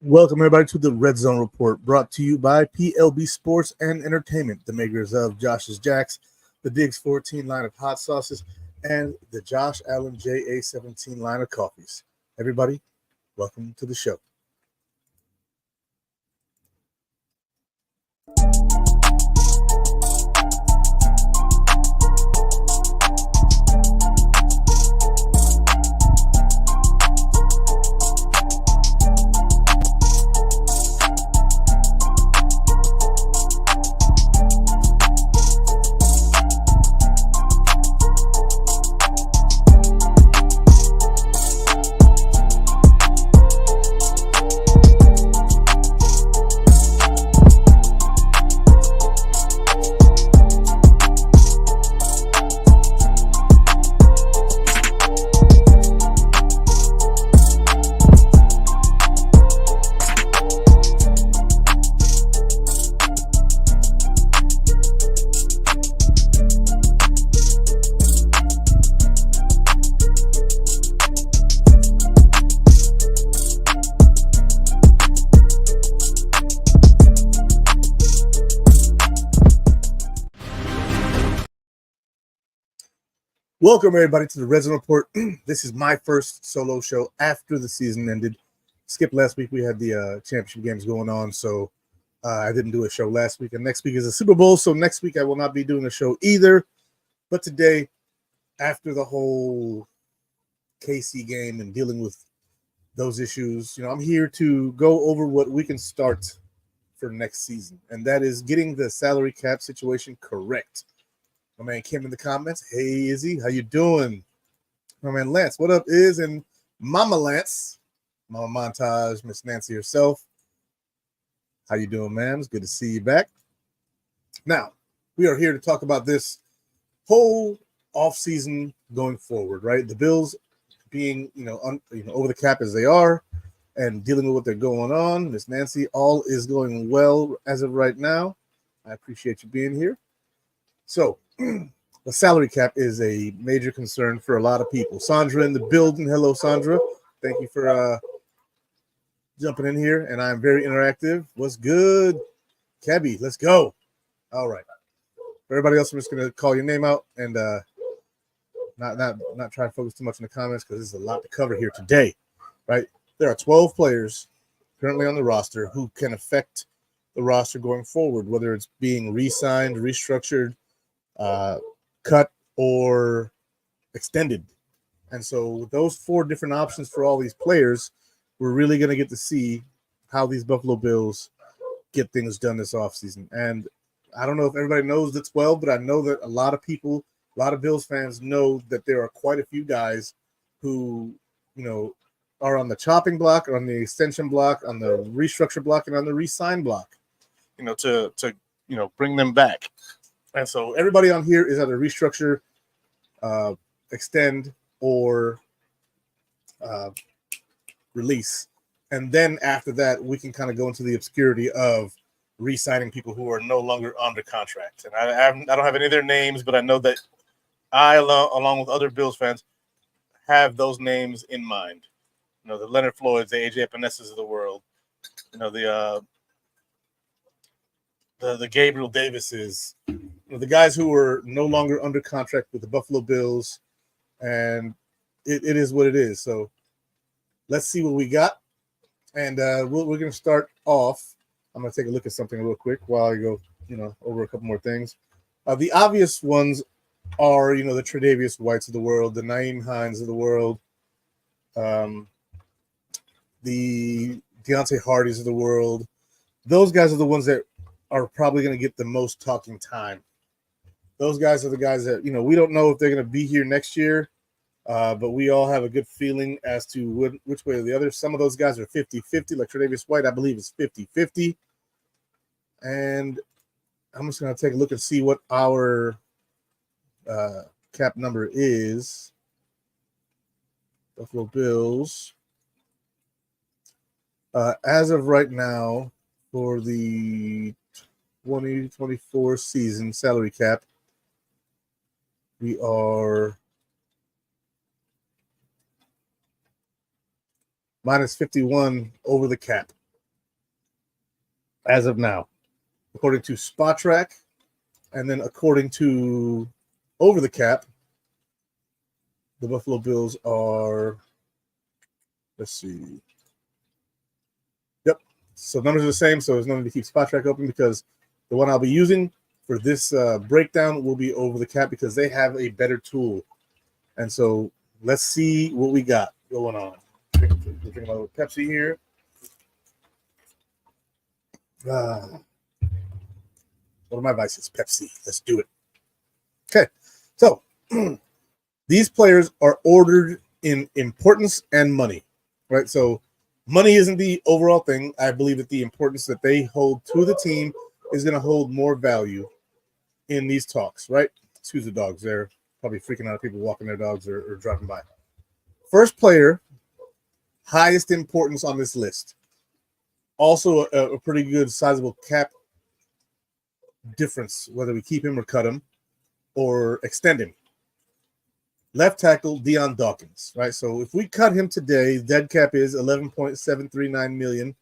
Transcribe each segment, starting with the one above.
Welcome, everybody, to the Redzone Report, brought to you by PLB Sports and Entertainment, the makers of Josh's Jacks, the Diggs 14 line of hot sauces, and the Josh Allen JA17 line of coffees. Everybody, welcome to the show. Welcome, everybody, to the Redzone Report. This is my first solo show after the season ended. Skip last week. We had the championship games going on, so I didn't do a show last week. And next week is a Super Bowl, so next week I will not be doing a show either. But today, after the whole KC game and dealing with those issues, I'm here to go over what we can start for next season, and that is getting the salary cap situation correct. My man Kim in the comments. Hey, Izzy, how you doing? My man Lance, what up, Iz? And Mama Lance, Mama Montage, Miss Nancy herself. How you doing, ma'am? It's good to see you back. Now, we are here to talk about this whole offseason going forward, right? The Bills being, over the cap as they are and dealing with what they're going on. Miss Nancy, all is going well as of right now. I appreciate you being here. So, the salary cap is a major concern for a lot of people. Sandra in the building. Hello, Sandra. Thank you for jumping in here, and I'm very interactive. What's good? Kebby, let's go. All right. For everybody else, I'm just going to call your name out and not try to focus too much in the comments because there's a lot to cover here today, right? There are 12 players currently on the roster who can affect the roster going forward, whether it's being re-signed, restructured, cut, or extended. And so with those 4 different options for all these players, we're really going to get to see how these Buffalo Bills get things done this offseason. And I don't know if everybody knows the 12, but I know that a lot of people, a lot of Bills fans know that there are quite a few guys who, are on the chopping block, on the extension block, on the restructure block, and on the re-sign block, to bring them back. And so everybody on here is either restructure, extend, or release. And then after that, we can kind of go into the obscurity of re-signing people who are no longer under contract. And I don't have any of their names, but I know that I, along with other Bills fans, have those names in mind. The Leonard Floyds, the AJ Epinezas of the world, the Gabriel Davises, the guys who were no longer under contract with the Buffalo Bills, and it is what it is. So let's see what we got, and we're going to start off. I'm going to take a look at something real quick while I go, over a couple more things. The obvious ones are, the Tre'Davious Whites of the world, the Nyheim Hines of the world, the Deontay Hardys of the world. Those guys are the ones that are probably going to get the most talking time. Those guys are the guys that, we don't know if they're going to be here next year, but we all have a good feeling as to which way or the other. Some of those guys are 50-50, like Tre'Davious White, I believe, is 50-50. And I'm just going to take a look and see what our cap number is. Buffalo Bills. As of right now, for the 2024 season salary cap, we are minus 51 over the cap. as of now, according to Spot Track, and then according to Over the Cap, the Buffalo Bills are, let's see. Yep. So numbers are the same, so there's no need to keep Spot Track open because the one I'll be using for this breakdown will be Over the Cap because they have a better tool. And so let's see what we got going on. Drinking a little Pepsi here. One of my vices, Pepsi. Let's do it. Okay. So these players are ordered in importance and money, right? So money isn't the overall thing. I believe that the importance that they hold to the team is going to hold more value in these talks, right? Excuse the dogs. They're probably freaking out, people walking their dogs or driving by. First player, highest importance on this list. Also a pretty good sizable cap difference, whether we keep him or cut him or extend him. Left tackle, Deion Dawkins, right? So if we cut him today, dead cap is $11.739 million.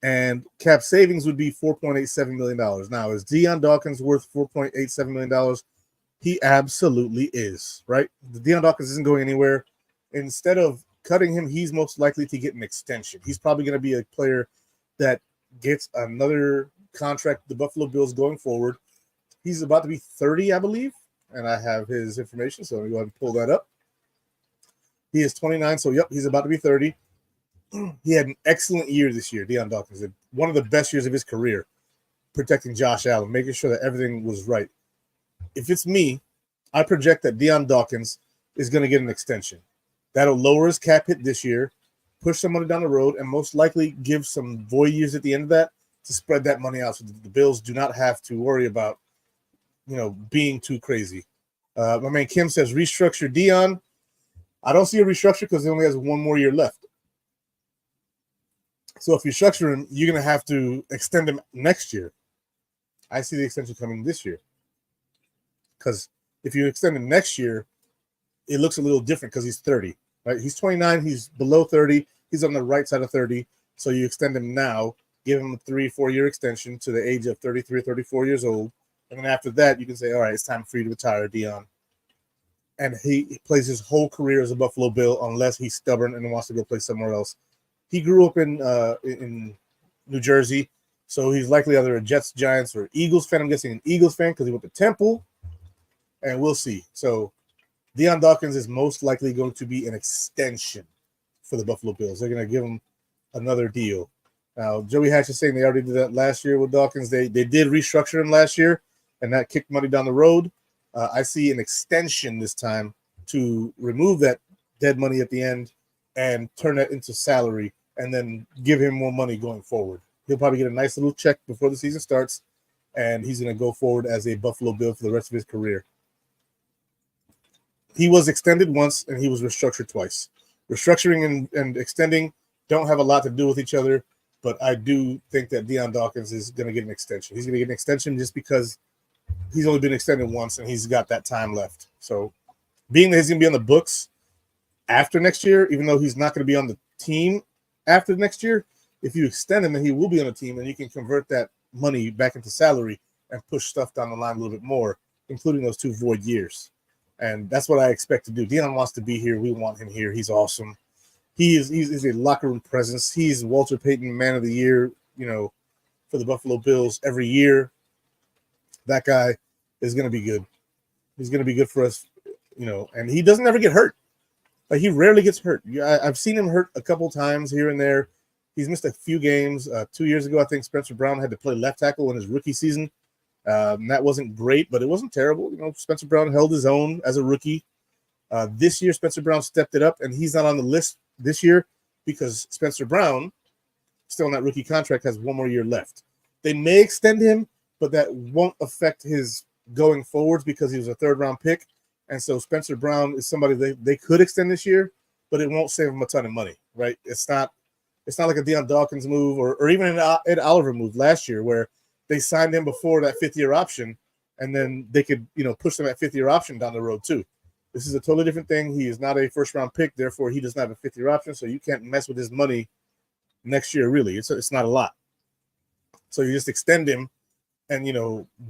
And cap savings would be $4.87 million. Now, is Deion Dawkins worth $4.87 million? He absolutely is, right? The Deion Dawkins isn't going anywhere. Instead of cutting him, he's most likely to get an extension. He's probably going to be a player that gets another contract, the Buffalo Bills, going forward. He's about to be 30, I believe, and I have his information, so let me go ahead and pull that up. He is 29, so yep, he's about to be 30. He had an excellent year this year, Deion Dawkins. One of the best years of his career, protecting Josh Allen, making sure that everything was right. If it's me, I project that Deion Dawkins is going to get an extension. That'll lower his cap hit this year, push some money down the road, and most likely give some void years at the end of that to spread that money out so that the Bills do not have to worry about, being too crazy. My man Kim says, restructure Deion. I don't see a restructure because he only has one more year left. So if you structure him, you're going to have to extend him next year. I see the extension coming this year. Because if you extend him next year, it looks a little different because he's 30, right? He's 29, he's below 30, he's on the right side of 30. So you extend him now, give him a 3-4 year extension to the age of 33 or 34 years old. And then after that, you can say, all right, it's time for you to retire, Deion. And he plays his whole career as a Buffalo Bill unless he's stubborn and wants to go play somewhere else. He grew up in New Jersey, so he's likely either a Jets, Giants, or Eagles fan. I'm guessing an Eagles fan because he went to Temple, and we'll see. So Deion Dawkins is most likely going to be an extension for the Buffalo Bills. They're going to give him another deal. Now, Joey Hatch is saying they already did that last year with Dawkins. They did restructure him last year, and that kicked money down the road. I see an extension this time to remove that dead money at the end and turn that into salary and then give him more money going forward. He'll probably get a nice little check before the season starts, and he's going to go forward as a Buffalo Bill for the rest of his career. He was extended once, and he was restructured twice. Restructuring and extending don't have a lot to do with each other, but I do think that Deion Dawkins is going to get an extension. He's going to get an extension just because he's only been extended once, and he's got that time left. So being that he's going to be on the books after next year, even though he's not going to be on the team after next year, if you extend him, then he will be on the team, and you can convert that money back into salary and push stuff down the line a little bit more, including those 2 void years. And that's what I expect to do. Deion wants to be here. We want him here. He's awesome. He's a locker room presence. He's Walter Payton Man of the Year, for the Buffalo Bills every year. That guy is going to be good. He's going to be good for us, and he doesn't ever get hurt. Like, he rarely gets hurt. I've seen him hurt a couple times here and there. He's missed a few games. 2 years ago, I think Spencer Brown had to play left tackle in his rookie season. That wasn't great, but it wasn't terrible. Spencer Brown held his own as a rookie. This year, Spencer Brown stepped it up, and he's not on the list this year because Spencer Brown, still on that rookie contract, has 1 more year left. They may extend him, but that won't affect his going forwards because he was a 3rd-round pick. And so Spencer Brown is somebody they could extend this year, but it won't save him a ton of money, right? It's not like a Deion Dawkins move or even an Ed Oliver move last year where they signed him before that 5th-year option, and then they could, push them at 5th-year option down the road too. This is a totally different thing. He is not a first-round pick, therefore he does not have a 5th-year option, so you can't mess with his money next year, really. It's not a lot. So you just extend him and,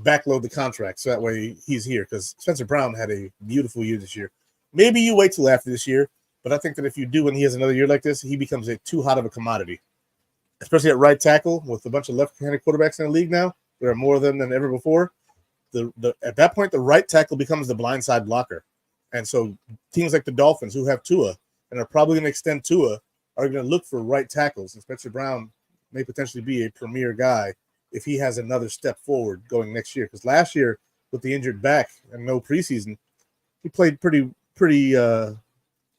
backload the contract. So that way he's here, because Spencer Brown had a beautiful year this year. Maybe you wait till after this year, but I think that if you do, when he has another year like this, he becomes too hot of a commodity, especially at right tackle with a bunch of left-handed quarterbacks in the league now. There are more of them than ever before. At that point, the right tackle becomes the blindside blocker. And so teams like the Dolphins, who have Tua and are probably going to extend Tua, are going to look for right tackles. And Spencer Brown may potentially be a premier guy if he has another step forward going next year. Because last year, with the injured back and no preseason, he played pretty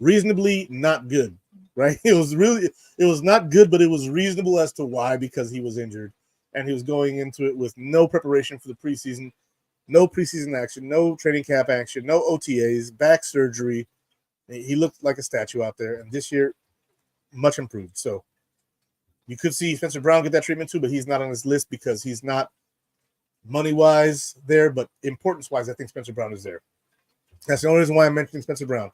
reasonably not good, right? It was not good, but it was reasonable as to why, because he was injured. And he was going into it with no preparation for the preseason, no preseason action, no training camp action, no OTAs, back surgery. He looked like a statue out there. And this year, much improved. So you could see Spencer Brown get that treatment too, but he's not on this list because he's not money-wise there, but importance-wise, I think Spencer Brown is there. That's the only reason why I'm mentioning Spencer Brown.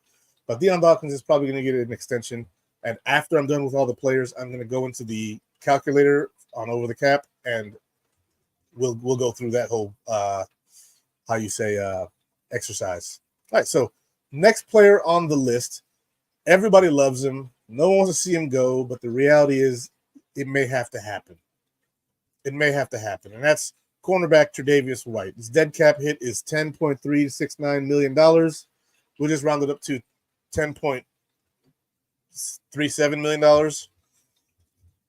But Deion Dawkins is probably going to get an extension. And after I'm done with all the players, I'm going to go into the calculator on Over the Cap, and we'll go through that whole exercise. All right, so next player on the list, everybody loves him. No one wants to see him go, but the reality is it may have to happen. It may have to happen, and that's cornerback Tre'Davious White. His dead cap hit is $10.369 million. We'll just round it up to $10.37 million.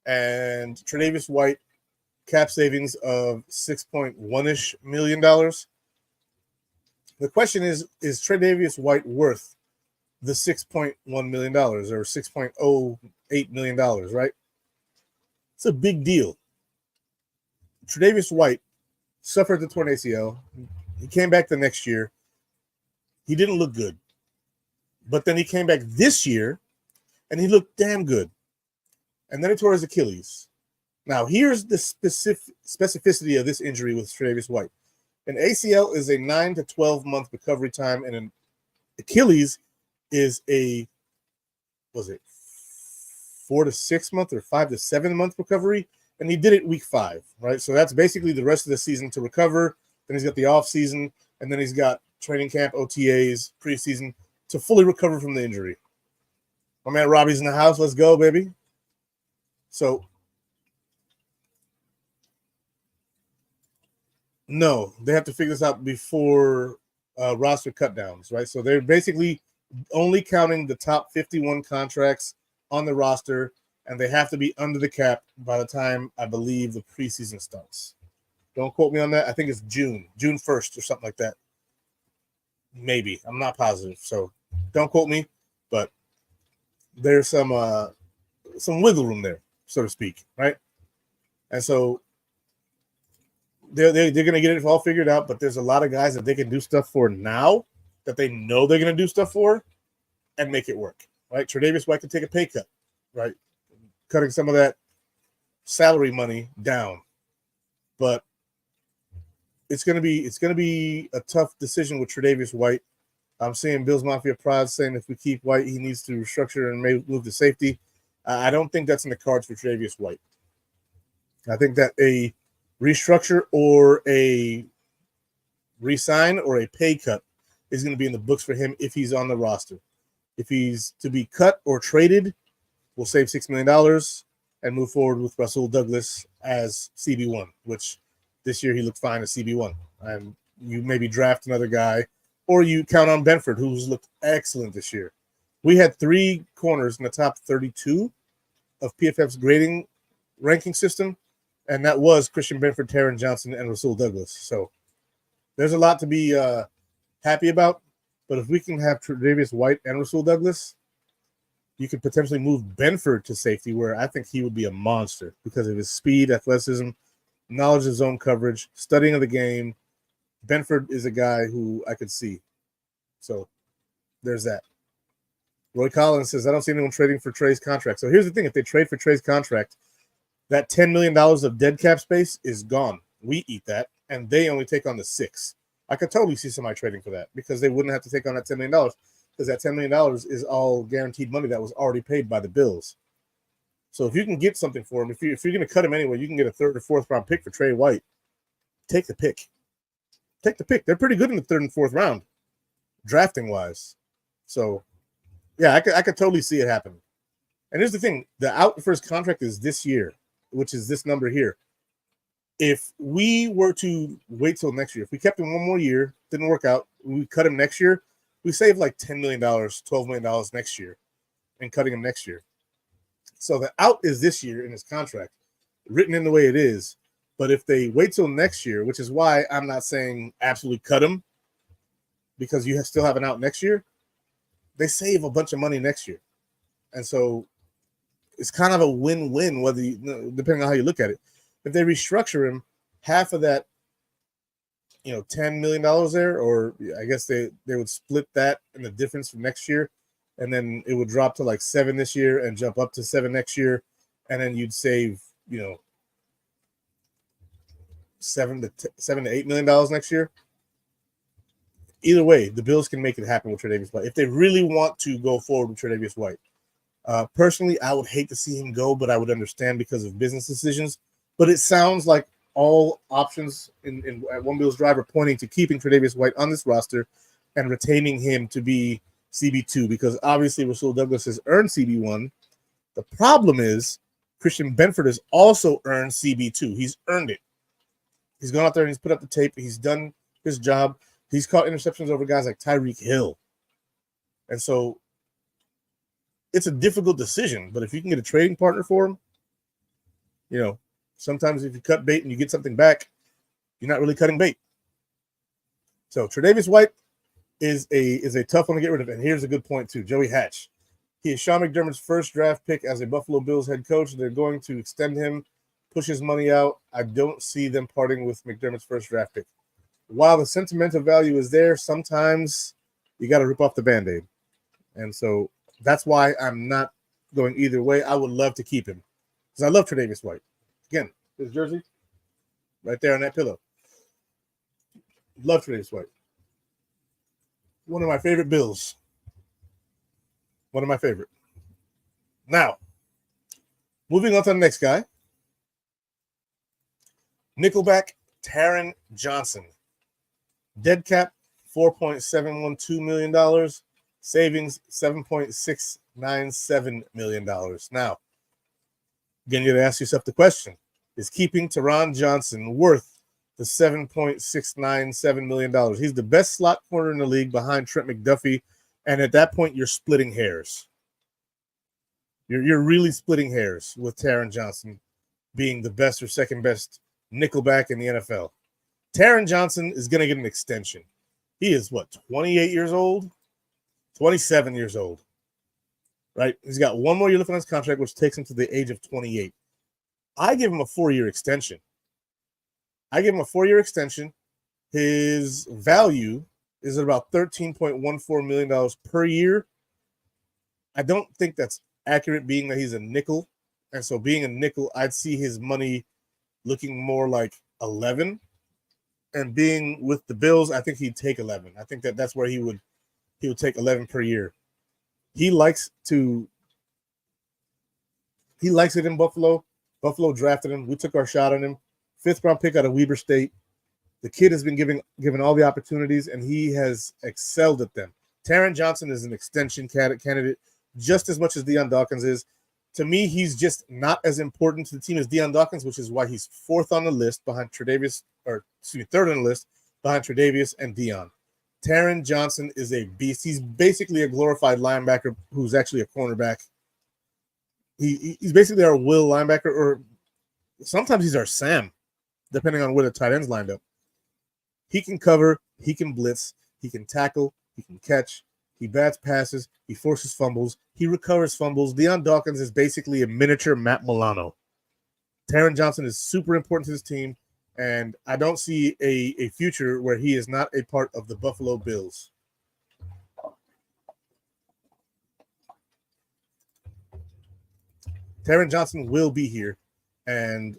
And Tre'Davious White, cap savings of $6.1-ish million. The question is Tre'Davious White worth the $6.1 million or $6.08 million, right? It's a big deal. Tre'Davious White suffered the torn ACL. He came back the next year. He didn't look good. But then he came back this year, and he looked damn good. And then he tore his Achilles. Now, here's the specificity of this injury with Tre'Davious White. An ACL is a 9 to 12 month recovery time, and an Achilles is a 4 to 6 month or 5 to 7 month recovery, and he did it week 5, right? So that's basically the rest of the season to recover. Then he's got the off season, and then he's got training camp, OTAs, preseason to fully recover from the injury. My man Robbie's in the house. Let's go, baby. So, no, they have to figure this out before roster cutdowns, right? So they're basically only counting the top 51 contracts on the roster, and they have to be under the cap by the time, I believe, the preseason starts. Don't quote me on that. I think it's June 1st or something like that. Maybe. I'm not positive, so don't quote me, but there's some wiggle room there, so to speak, right? And so they're going to get it all figured out, but there's a lot of guys that they can do stuff for now that they know they're going to do stuff for and make it work, right? Tre'Davious White can take a pay cut, right? Cutting some of that salary money down, but it's going to be a tough decision with Tre'Davious White. I'm seeing Bills Mafia Pride saying if we keep White, he needs to restructure and may move to safety. I don't think that's in the cards for Tre'Davious White. I think that a restructure or a re-sign or a pay cut is going to be in the books for him if he's on the roster. If he's to be cut or traded, we'll save $6 million and move forward with Rasul Douglas as CB1, which this year he looked fine as CB1. And you maybe draft another guy, or you count on Benford, who's looked excellent this year. We had 3 corners in the top 32 of PFF's grading ranking system, and that was Christian Benford, Taron Johnson, and Rasul Douglas. So there's a lot to be happy about. But if we can have Tre'Davious White and Rasul Douglas, you could potentially move Benford to safety, where I think he would be a monster because of his speed, athleticism, knowledge of zone coverage, studying of the game. Benford is a guy who I could see. So there's that. Roy Collins says, I don't see anyone trading for Trey's contract. So here's the thing. If they trade for Trey's contract, that $10 million of dead cap space is gone. We eat that, and they only take on the 6. I could totally see somebody trading for that because they wouldn't have to take on that $10 million because that $10 million is all guaranteed money that was already paid by the Bills. So if you can get something for him, if you're going to cut him anyway, you can get a 3rd or 4th round pick for Trey White. Take the pick. Take the pick. They're pretty good in the 3rd and 4th round, drafting wise. So, yeah, I could totally see it happen. And here's the thing: the out for his contract is this year, which is this number here. If we were to wait till next year, if we kept him one more year, didn't work out, we cut him next year, we save like $10 million, $12 million next year, and cutting him next year. So the out is this year in his contract, written in the way it is. But if they wait till next year, which is why I'm not saying absolutely cut him, because you still have an out next year, they save a bunch of money next year. And so it's kind of a win-win, whether depending on how you look at it. If they restructure him, half of that, $10 million there, or I guess they would split that and the difference from next year, and then it would drop to like 7 this year and jump up to 7 next year, and then you'd save, $7 to $8 million next year. Either way, the Bills can make it happen with Tre'Davious White if they really want to go forward with Tre'Davious White. Personally, I would hate to see him go, but I would understand because of business decisions. But it sounds like all options at One Bills Drive are pointing to keeping Tre'Davious White on this roster and retaining him to be CB2, because obviously Rasul Douglas has earned CB1. The problem is Christian Benford has also earned CB2. He's earned it. He's gone out there and he's put up the tape. He's done his job. He's caught interceptions over guys like Tyreek Hill. And so it's a difficult decision, but if you can get a trading partner for him, sometimes if you cut bait and you get something back, you're not really cutting bait. So Tre'Davious White is a tough one to get rid of. And here's a good point too. Joey Hatch. He is Sean McDermott's first draft pick as a Buffalo Bills head coach. They're going to extend him, push his money out. I don't see them parting with McDermott's first draft pick. While the sentimental value is there, sometimes you got to rip off the Band-Aid. And so that's why I'm not going either way. I would love to keep him because I love Tre'Davious White. Again, his jersey right there on that pillow. Love Tre'Davious White. One of my favorite Bills. One of my favorite. Now, moving on to the next guy. Nickelback Taron Johnson. Dead cap, $4.712 million. Savings, $7.697 million. Now, again, you got to ask yourself the question, is keeping Taron Johnson worth the $7.697 million? He's the best slot corner in the league behind Trent McDuffie, and at that point, you're splitting hairs. You're really splitting hairs with Taron Johnson being the best or second best nickelback in the NFL. Taron Johnson is going to get an extension. He is, 28 years old? 27 years old, right? He's got one more year left on his contract, which takes him to the age of 28. I give him a 4-year extension. His value is at about $13.14 million per year. I don't think that's accurate, being that he's a nickel. And so being a nickel, I'd see his money looking more like 11. And being with the Bills, I think he'd take 11. I think that's where he would take 11 per year. He likes it in Buffalo. Buffalo drafted him. We took our shot on him. 5th round pick out of Weber State. The kid has been given all the opportunities, and he has excelled at them. Taron Johnson is an extension candidate just as much as Deion Dawkins is. To me, he's just not as important to the team as Deion Dawkins, which is why he's 4th on the list behind 3rd on the list behind Tre'Davious and Deion. Taron Johnson is a beast. He's basically a glorified linebacker who's actually a cornerback. He's basically our will linebacker, or sometimes he's our Sam, depending on where the tight end's lined up. He can cover, he can blitz, he can tackle, he can catch, he bats passes, he forces fumbles, he recovers fumbles. Deion Dawkins is basically a miniature Matt Milano. Taron Johnson is super important to this team, and I don't see a future where he is not a part of the Buffalo Bills. Taron Johnson will be here, and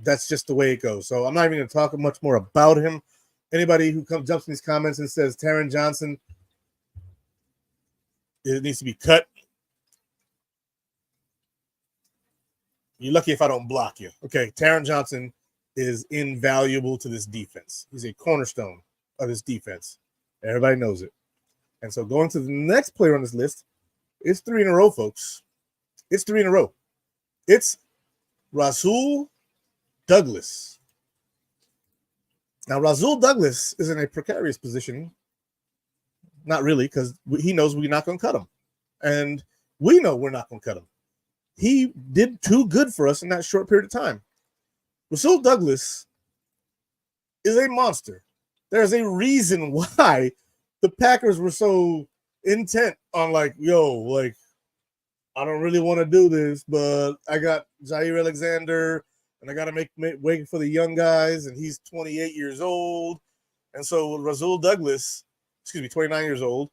that's just the way it goes. So I'm not even going to talk much more about him. Anybody who jumps in these comments and says Taron Johnson, it needs to be cut, You're lucky if I don't block you. Okay, Taron Johnson is invaluable to this defense. He's a cornerstone of this defense. Everybody knows it. And so going to the next player on this list, it's 3 in a row, folks. It's 3 in a row. It's Rasul Douglas. Now, Rasul Douglas is in a precarious position. Not really, because he knows we're not going to cut him. And we know we're not going to cut him. He did too good for us in that short period of time. Rasul Douglas is a monster. There's a reason why the Packers were so intent on like, I don't really want to do this, but I got Jair Alexander, and I got to make way for the young guys, and he's 28 years old. And so Rasul Douglas, 29 years old.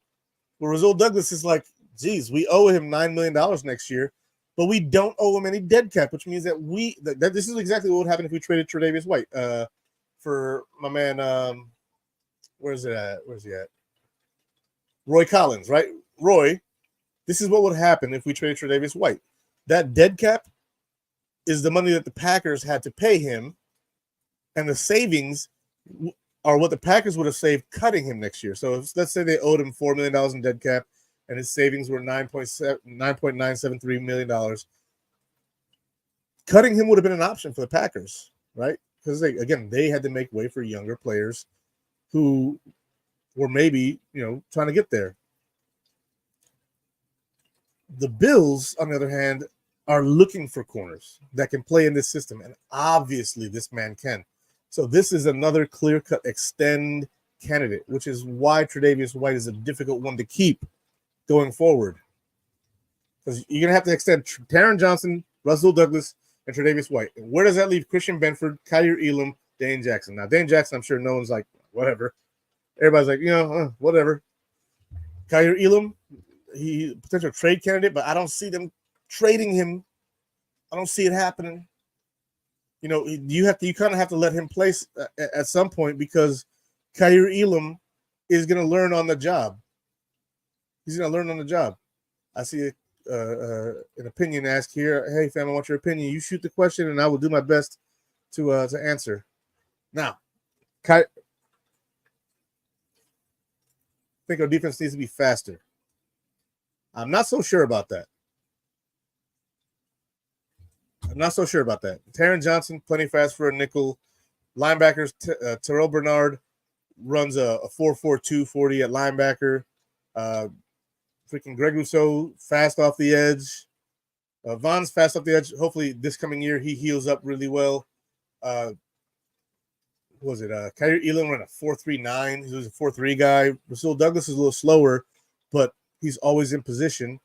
Well, Rasul Douglas is like, geez, we owe him $9 million next year, but we don't owe him any dead cap, which means that this is exactly what would happen if we traded Tre'Davious White for my man. Where's he at? Roy Collins, right? Roy, this is what would happen if we traded Tre'Davious White. That dead cap is the money that the Packers had to pay him, and the savings are what the Packers would have saved cutting him next year. So let's say they owed him $4 million in dead cap, and his savings were $9.973 million. Cutting him would have been an option for the Packers, right? Because they had to make way for younger players who were maybe, trying to get there. The Bills, on the other hand, are looking for corners that can play in this system, and obviously this man can. So this is another clear-cut extend candidate, which is why Tre'Davious White is a difficult one to keep going forward. Because you're going to have to extend Taron Johnson, Rasul Douglas, and Tre'Davious White. And where does that leave Christian Benford, Kyer Elam, Dane Jackson? Now, Dane Jackson, I'm sure no one's like, whatever. Everybody's like, whatever. Kyer Elam, he potential trade candidate, but I don't see them trading him. I don't see it happening. You kind of have to let him play at some point, because Kyer Elam is going to learn on the job. He's going to learn on the job. I see an opinion asked here. Hey, fam, I want your opinion. You shoot the question, and I will do my best to answer. Now, I think our defense needs to be faster. I'm not so sure about that. Taron Johnson, plenty fast for a nickel. Linebackers, Terrell Bernard runs a 4.42 40 at linebacker. Freaking Greg Rousseau, fast off the edge. Vaughn's fast off the edge. Hopefully this coming year he heals up really well. Kyer Elam ran a 4.39. He was a 4.3 guy. Rasul Douglas is a little slower, but he's always in position.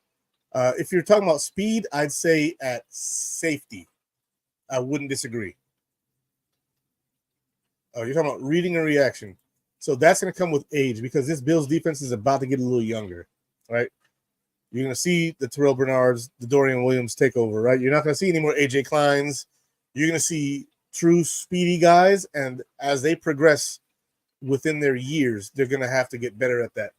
If you're talking about speed, I'd say at safety. I wouldn't disagree. Oh, you're talking about reading and reaction. So that's going to come with age, because this Bills defense is about to get a little younger, right? You're going to see the Terrell Bernards, the Dorian Williams take over, right? You're not going to see any more A.J. Kleins. You're going to see true speedy guys, and as they progress within their years, they're going to have to get better at that.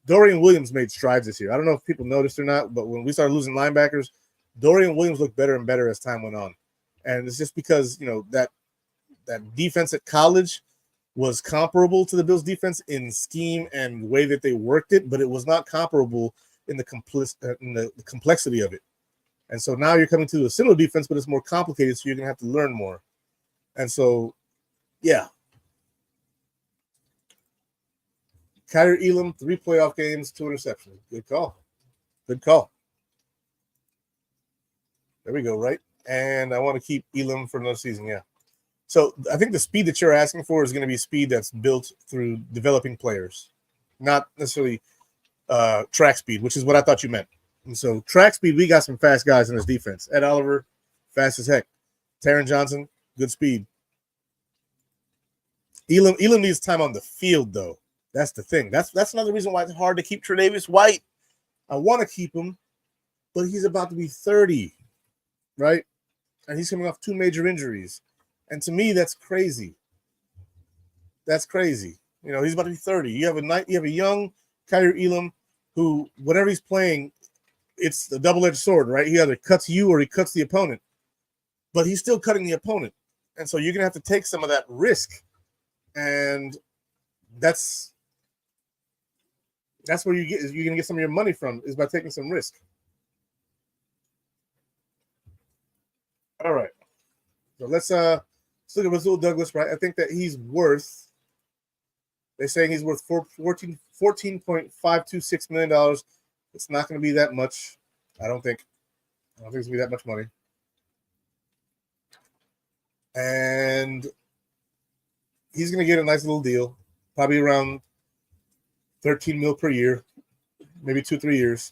Dorian Williams made strides this year. I don't know if people noticed or not, but when we started losing linebackers, Dorian Williams looked better and better as time went on. And it's just because, that defense at college was comparable to the Bills defense in scheme and way that they worked it, but it was not comparable in the complexity of it. And so now you're coming to a similar defense, but it's more complicated, so you're going to have to learn more. And so, yeah. Kyer Elam, 3 playoff games, 2 interceptions. Good call. There we go, right? And I want to keep Elam for another season, yeah. So I think the speed that you're asking for is going to be speed that's built through developing players, not necessarily track speed, which is what I thought you meant. And so track speed, we got some fast guys in this defense. Ed Oliver, fast as heck. Taron Johnson, good speed. Elam needs time on the field, though. That's the thing. That's another reason why it's hard to keep Tre'Davious White. I want to keep him, but he's about to be 30, right? And he's coming off 2 major injuries. And to me, that's crazy. He's about to be 30. You have a young Kyer Elam who, whenever he's playing, it's a double-edged sword, right? He either cuts you or he cuts the opponent. but he's still cutting the opponent. And so you're going to have to take some of that risk. And that's where you're going to get some of your money from, is by taking some risk. All right. So let's look at Rasul Douglas, right? I think that he's worth, they're saying he's worth $14.526 million. It's not going to be that much. I don't think it's going to be that much money. And he's going to get a nice little deal, probably around $13 million per year, maybe 2-3 years.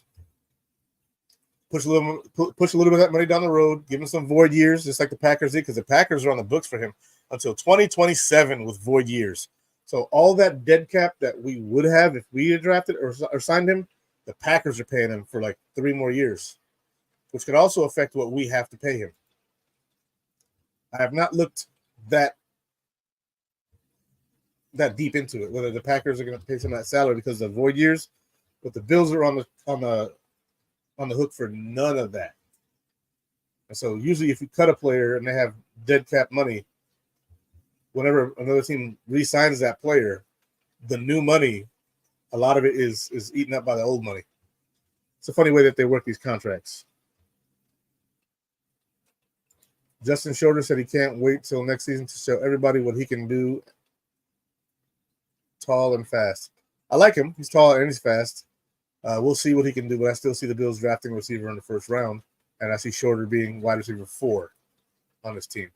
Push a little bit of that money down the road, give him some void years, just like the Packers did, because the Packers are on the books for him until 2027 with void years. So all that dead cap that we would have if we had drafted or signed him, the Packers are paying him for like 3 more years, which could also affect what we have to pay him. I have not looked that deep into it, whether the Packers are going to pay some of that salary because of the void years, but the Bills are on the hook for none of that. And so usually if you cut a player and they have dead cap money, whenever another team re-signs that player, the new money, a lot of it is eaten up by the old money. It's a funny way that they work these contracts. Justin Shorter said he can't wait till next season to show everybody what he can do. Tall and fast. I like him. He's tall and he's fast. We'll see what he can do, but I still see the Bills drafting a receiver in the first round, and I see Shorter being wide receiver 4 on this team.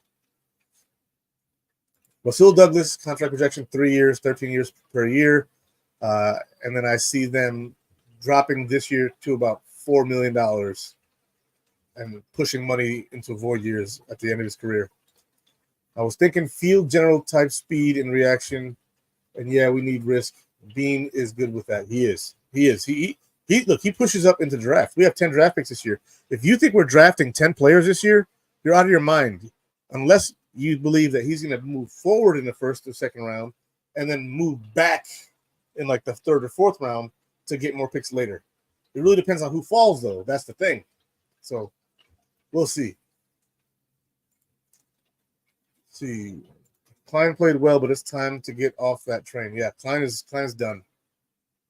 Rasul Douglas, contract projection 3 years, 13 years per year. And then I see them dropping this year to about $4 million and pushing money into void years at the end of his career. I was thinking field general type speed and reaction. And yeah, we need risk. Bean is good with that. He is. He look, he pushes up into draft. We have 10 draft picks this year. If you think we're drafting 10 players this year, you're out of your mind. Unless you believe that he's going to move forward in the first or second round and then move back in like the third or fourth round to get more picks later. It really depends on who falls, though. That's the thing. So we'll see. Let's see. Klein played well, but it's time to get off that train. Yeah, Klein is done.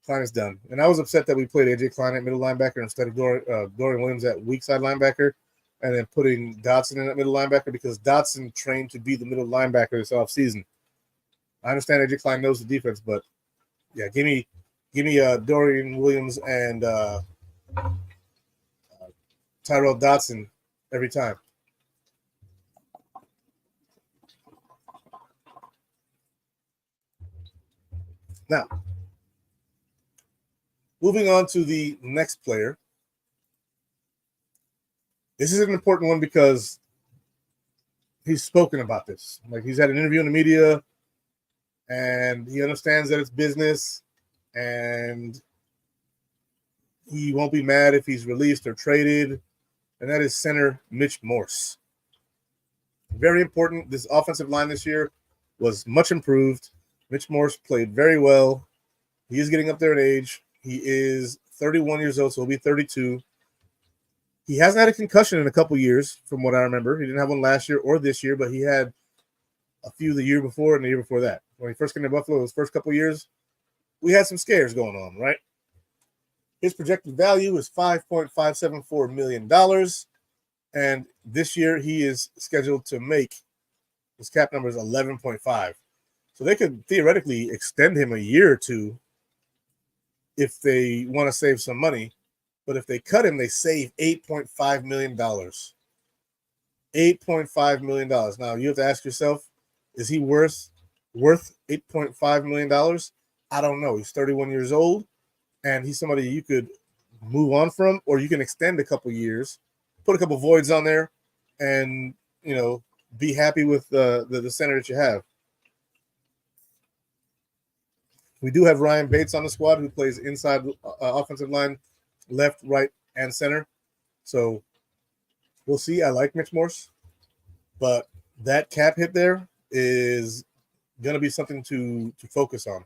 Klein is done. And I was upset that we played A.J. Klein at middle linebacker instead of Dorian Williams at weak side linebacker, and then putting Dotson in at middle linebacker because Dotson trained to be the middle linebacker this offseason. I understand A.J. Klein knows the defense, but yeah, give me Dorian Williams and Tyrell Dotson every time. Now, moving on to the next player. This is an important one because he's spoken about this. Like, he's had an interview in the media, and he understands that it's business, and he won't be mad if he's released or traded, and that is center Mitch Morse. Very important. This offensive line this year was much improved. Mitch Morse played very well. He is getting up there in age. He is 31 years old, so he'll be 32. He hasn't had a concussion in a couple years, from what I remember. He didn't have one last year or this year, but he had a few the year before and the year before that. When he first came to Buffalo, his first couple years, we had some scares going on, right? His projected value is $5.574 million, and this year he is scheduled to make, his cap number is 11.5. So they could theoretically extend him a year or two if they want to save some money. But if they cut him, they save $8.5 million. $8.5 million. Now, you have to ask yourself, is he worth $8.5 million? I don't know. He's 31 years old, and he's somebody you could move on from, or you can extend a couple years, put a couple voids on there, and, be happy with the center that you have. We do have Ryan Bates on the squad, who plays inside offensive line, left, right, and center. So we'll see. I like Mitch Morse, but that cap hit there is going to be something to focus on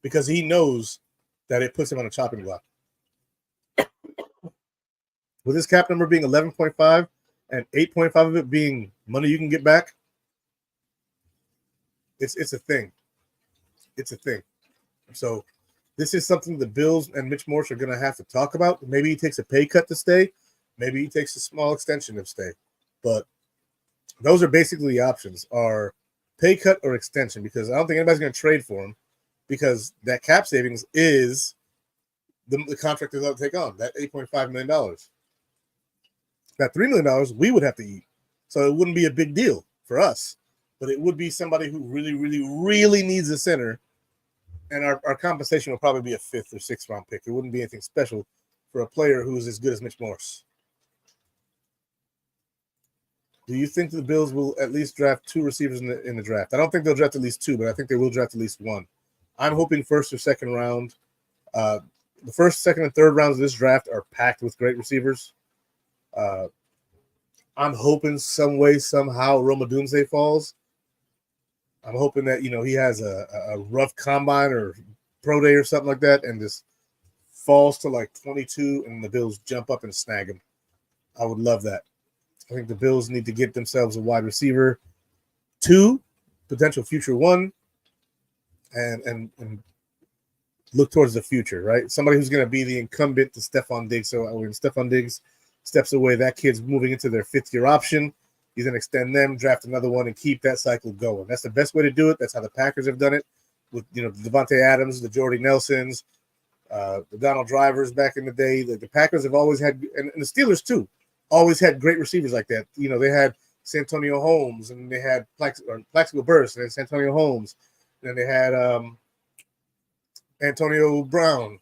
because he knows that it puts him on a chopping block. With his cap number being 11.5 and 8.5 of it being money you can get back, it's a thing. It's a thing. So this is something the Bills and Mitch Morse are going to have to talk about. Maybe he takes a pay cut to stay. Maybe he takes a small extension to stay. But those are basically the options, are pay cut or extension, because I don't think anybody's going to trade for him, because that cap savings is the contract they're going to take on, that $8.5 million. That $3 million we would have to eat. So it wouldn't be a big deal for us, but it would be somebody who really, really, really needs a center. And our compensation will probably be a 5th or 6th round pick. It wouldn't be anything special for a player who's as good as Mitch Morse. Do you think the Bills will at least draft 2 receivers in the draft? I don't think they'll draft at least 2, but I think they will draft at least 1. I'm hoping 1st or 2nd round. The 1st, 2nd, and 3rd rounds of this draft are packed with great receivers. I'm hoping some way, somehow, Roma Dunze falls. I'm hoping that, he has a rough combine or pro day or something like that and just falls to like 22 and the Bills jump up and snag him. I would love that. I think the Bills need to get themselves a wide receiver 2, potential future 1, and look towards the future, right? Somebody who's going to be the incumbent to Stephon Diggs. So when Stephon Diggs steps away, that kid's moving into their 5th-year option. He's going to extend them, draft another one, and keep that cycle going. That's the best way to do it. That's how the Packers have done it with, the Devontae Adams, the Jordy Nelsons, the Donald Drivers back in the day. The Packers have always had, and the Steelers too, always had great receivers like that. They had Santonio Holmes, and they had Plaxico Burress, and then Santonio Holmes. And then they had Antonio Brown.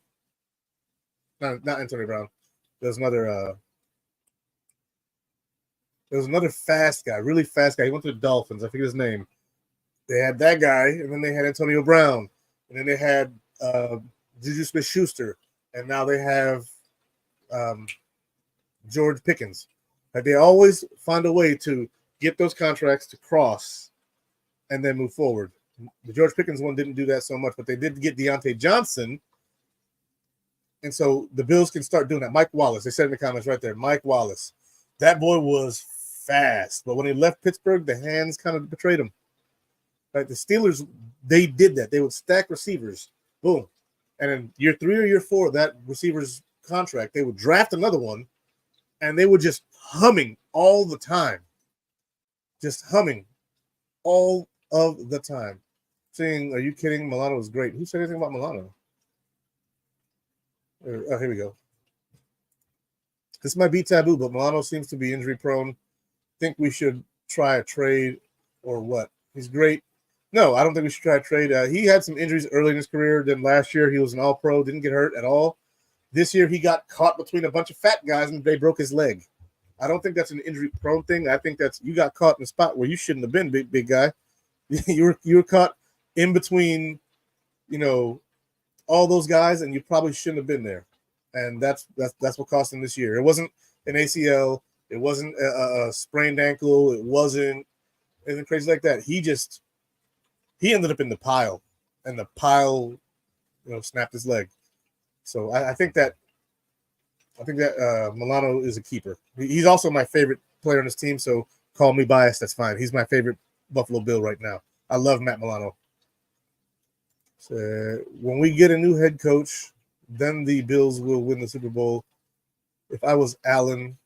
Not Antonio Brown. There's another fast guy, really fast guy. He went to the Dolphins. I forget his name. They had that guy, and then they had Antonio Brown, and then they had Juju Smith-Schuster, and now they have George Pickens. Like, they always find a way to get those contracts to cross and then move forward. The George Pickens one didn't do that so much, but they did get Deontay Johnson, and so the Bills can start doing that. Mike Wallace, they said in the comments right there, Mike Wallace. That boy was fast, but when he left Pittsburgh, the hands kind of betrayed him. Right? The Steelers, they did that. They would stack receivers, boom, and in year 3 or year 4 of that receiver's contract, they would draft another one, and they were just humming all the time, just humming all of the time. Saying, "Are you kidding? Milano was great." Who said anything about Milano? Oh, here we go. This might be taboo, but Milano seems to be injury prone. Think we should try a trade or what? He's great. No, I don't think we should try a trade. He had some injuries early in his career. Then last year he was an all-pro, didn't get hurt at all. This year he got caught between a bunch of fat guys and they broke his leg. I don't think that's an injury-prone thing. I think that's you got caught in a spot where you shouldn't have been, big guy. you were caught in between, all those guys, and you probably shouldn't have been there. And that's what cost him this year. It wasn't an ACL. It wasn't a sprained ankle. It wasn't anything crazy like that. He ended up in the pile, and the pile, snapped his leg. So I think that Milano is a keeper. He's also my favorite player on this team. So call me biased. That's fine. He's my favorite Buffalo Bill right now. I love Matt Milano. So when we get a new head coach, then the Bills will win the Super Bowl. If I was Allen,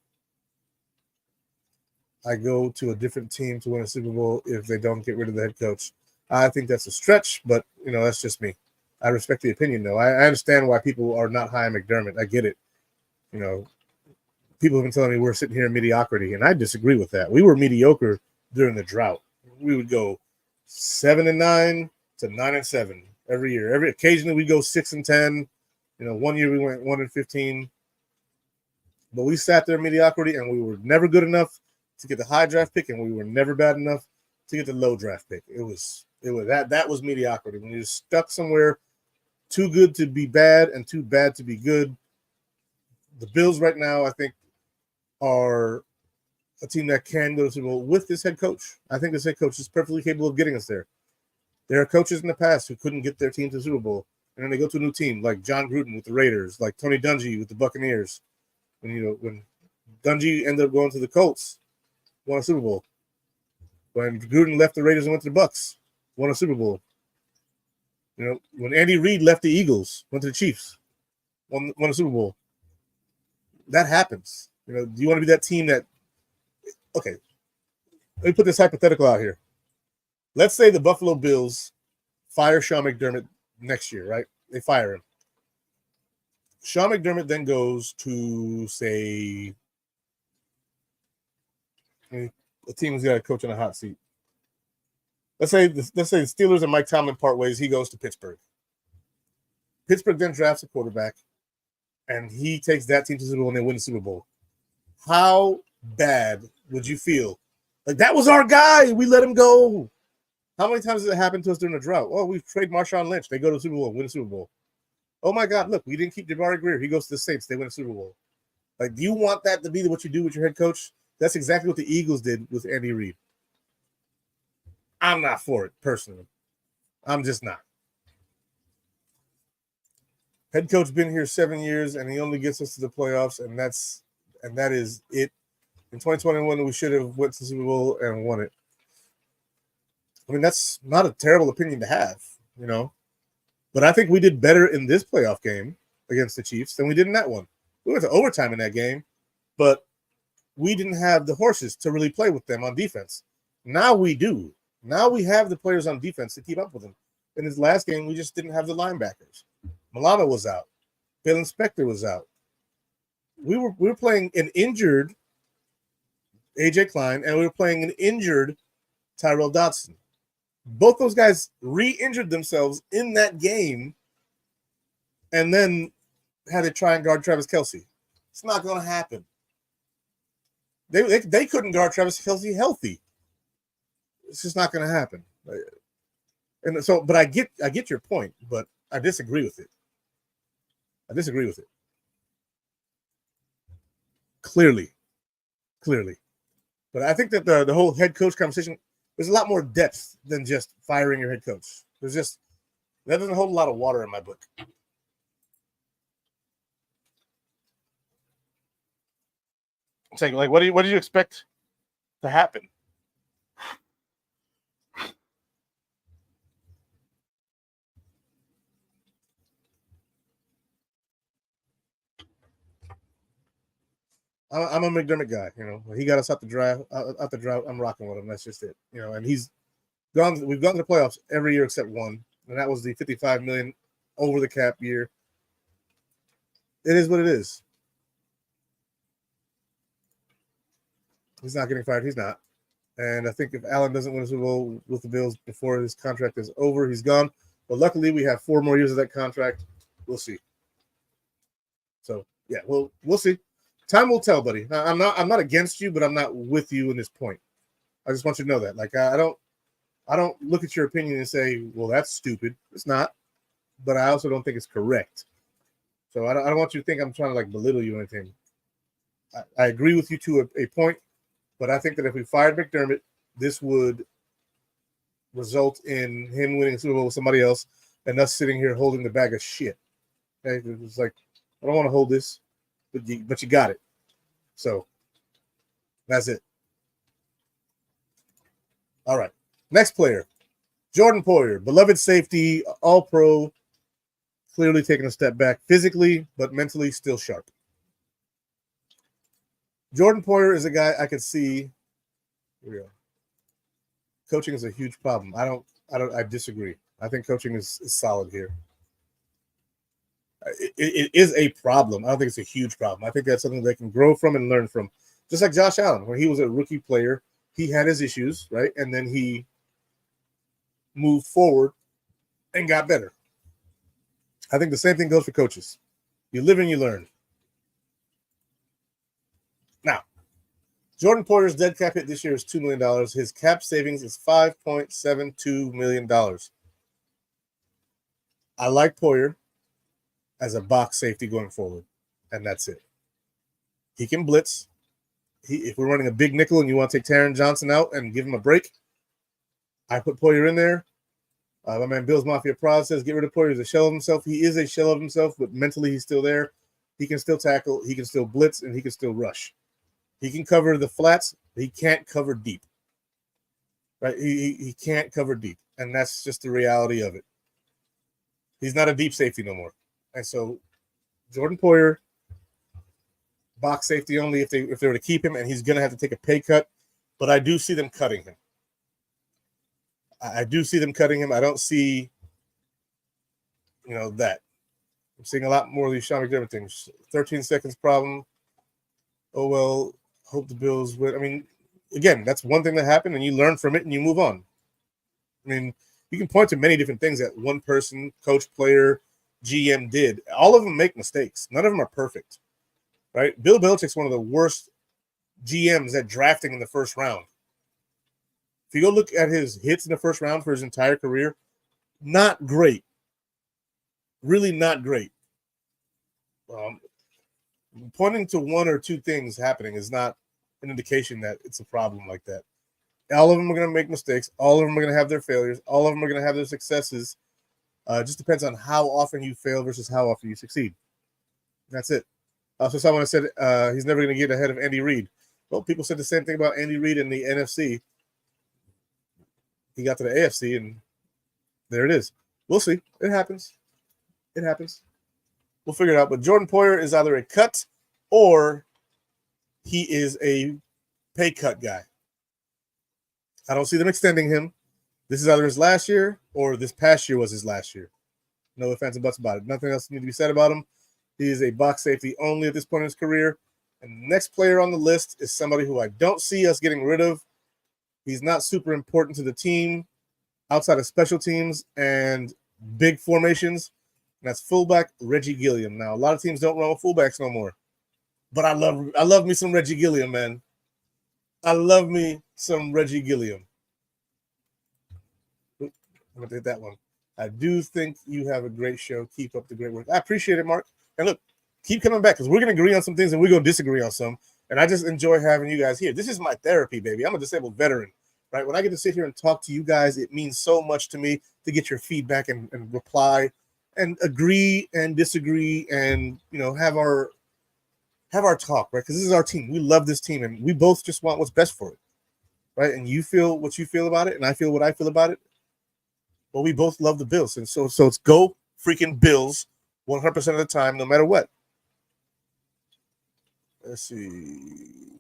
I go to a different team to win a Super Bowl if they don't get rid of the head coach. I think that's a stretch, but, that's just me. I respect the opinion, though. I understand why people are not high on McDermott. I get it. People have been telling me we're sitting here in mediocrity, and I disagree with that. We were mediocre during the drought. We would go 7-9 to 9-7 every year. Occasionally we go 6-10. One year we went 1-15. But we sat there in mediocrity, and we were never good enough to get the high draft pick, and we were never bad enough to get the low draft pick. It was that was mediocrity. When you're stuck somewhere too good to be bad and too bad to be good. The Bills right now, I think, are a team that can go to the Super Bowl with this head coach. I think this head coach is perfectly capable of getting us there. There are coaches in the past who couldn't get their team to the Super Bowl, and then they go to a new team, like John Gruden with the Raiders, like Tony Dungy with the Buccaneers. When Dungy ended up going to the Colts, won a Super Bowl. When Gruden left the Raiders and went to the Bucks, won a Super Bowl. You know, when Andy Reid left the Eagles, went to the Chiefs, won a Super Bowl. That happens. You know, do you want to be that team that? Okay, let me put this hypothetical out here. Let's say the Buffalo Bills fire Sean McDermott next year, right? They fire him. Sean McDermott then goes to, say, a team who's got a coach on a hot seat. Let's say the Steelers and Mike Tomlin part ways. He goes to Pittsburgh. Pittsburgh then drafts a quarterback, and he takes that team to the Super Bowl and they win the Super Bowl. How bad would you feel? Like, that was our guy. We let him go. How many times has it happened to us during the drought? Oh, we trade Marshawn Lynch. They go to the Super Bowl, win the Super Bowl. Oh, my God, look, we didn't keep Jabari Greer. He goes to the Saints. They win the Super Bowl. Like, do you want that to be what you do with your head coach? That's exactly what the Eagles did with Andy Reid. I'm not for it, personally. I'm just not. Head coach been here 7 years, and he only gets us to the playoffs, and that is it. In 2021, we should have went to the Super Bowl and won it. I mean, that's not a terrible opinion to have, you know. But I think we did better in this playoff game against the Chiefs than we did in that one. We went to overtime in that game, but we didn't have the horses to really play with them on defense. Now we do. Now we have the players on defense to keep up with them. In this last game, we just didn't have the linebackers. Milano was out. Bill Spector was out. We were playing an injured A.J. Klein, and we were playing an injured Tyrell Dodson. Both those guys re-injured themselves in that game and then had to try and guard Travis Kelce. It's not going to happen. They couldn't guard Travis Kelce healthy. It's just not going to happen. And so, but I get your point, but I disagree with it. Clearly. But I think that the whole head coach conversation, there's a lot more depth than just firing your head coach. That doesn't hold a lot of water in my book. It's like what do you expect to happen? I'm a McDermott guy, you know. He got us out the drought. I'm rocking with him. That's just it, you know. And we've gone to the playoffs every year except one, and that was the $55 million over the cap year. It is what it is. He's not getting fired. He's not. And I think if Allen doesn't win a Super Bowl with the Bills before his contract is over, he's gone. But luckily, we have 4 more years of that contract. We'll see. So yeah, we'll see. Time will tell, buddy. I'm not against you, but I'm not with you in this point. I just want you to know that. Like, I don't look at your opinion and say, well, that's stupid. It's not. But I also don't think it's correct. So I don't want you to think I'm trying to like belittle you or anything. I agree with you to a point, but I think that if we fired McDermott, this would result in him winning a Super Bowl with somebody else and us sitting here holding the bag of shit. Okay? It's like, I don't want to hold this, but you got it. So that's it. All right. Next player, Jordan Poyer, beloved safety, all-pro, clearly taking a step back physically, but mentally still sharp. Jordan Poyer is a guy I could see. Here we go. Coaching is a huge problem. I disagree. I think coaching is solid here. It is a problem. I don't think it's a huge problem. I think that's something they can grow from and learn from. Just like Josh Allen, when he was a rookie player, he had his issues, right? And then he moved forward and got better. I think the same thing goes for coaches. You live and you learn. Now, Jordan Poyer's dead cap hit this year is $2 million. His cap savings is $5.72 million. I like Poyer as a box safety going forward, and that's it. He can blitz. If we're running a big nickel and you want to take Taron Johnson out and give him a break, I put Poyer in there. My man Bill's Mafia Prod says get rid of Poyer. He's a shell of himself. He is a shell of himself, but mentally he's still there. He can still tackle. He can still blitz, and he can still rush. He can cover the flats. But he can't cover deep. right? He can't cover deep, and that's just the reality of it. He's not a deep safety no more. And so Jordan Poyer, box safety only if they were to keep him, and he's going to have to take a pay cut. But I do see them cutting him. I do see them cutting him. I don't see, that. I'm seeing a lot more of these Sean McDermott things. 13 seconds problem. Oh, well, hope the Bills win. I mean, again, that's one thing that happened, and you learn from it and you move on. I mean, you can point to many different things that one person, coach, player, GM did. All of them make mistakes. None of them are perfect, right? Bill Belichick's one of the worst GMs at drafting in the first round. If you go look at his hits in the first round for his entire career, not great. Really not great. Pointing to one or two things happening is not an indication that it's a problem like that. All of them are going to make mistakes. All of them are going to have their failures. All of them are going to have their successes. It just depends on how often you fail versus how often you succeed. That's it. So someone said he's never going to get ahead of Andy Reid. Well, people said the same thing about Andy Reid in the NFC. He got to the AFC, and there it is. We'll see. It happens. It happens. We'll figure it out. But Jordan Poyer is either a cut or he is a pay cut guy. I don't see them extending him. This is either his last year or this past year was his last year. No offense and buts about it. Nothing else needs to be said about him. He is a box safety only at this point in his career. And the next player on the list is somebody who I don't see us getting rid of. He's not super important to the team outside of special teams and big formations. And that's fullback Reggie Gilliam. Now, a lot of teams don't run with fullbacks no more. But I love me some Reggie Gilliam, man. I love me some Reggie Gilliam. I'm going to hit that one. I do think you have a great show. Keep up the great work. I appreciate it, Mark. And look, keep coming back because we're going to agree on some things and we're going to disagree on some. And I just enjoy having you guys here. This is my therapy, baby. I'm a disabled veteran, right? When I get to sit here and talk to you guys, it means so much to me to get your feedback and reply and agree and disagree and, have our talk, right? Because this is our team. We love this team and we both just want what's best for it, right? And you feel what you feel about it and I feel what I feel about it. Well, we both love the Bills. And so it's go freaking Bills 100% of the time, no matter what. Let's see.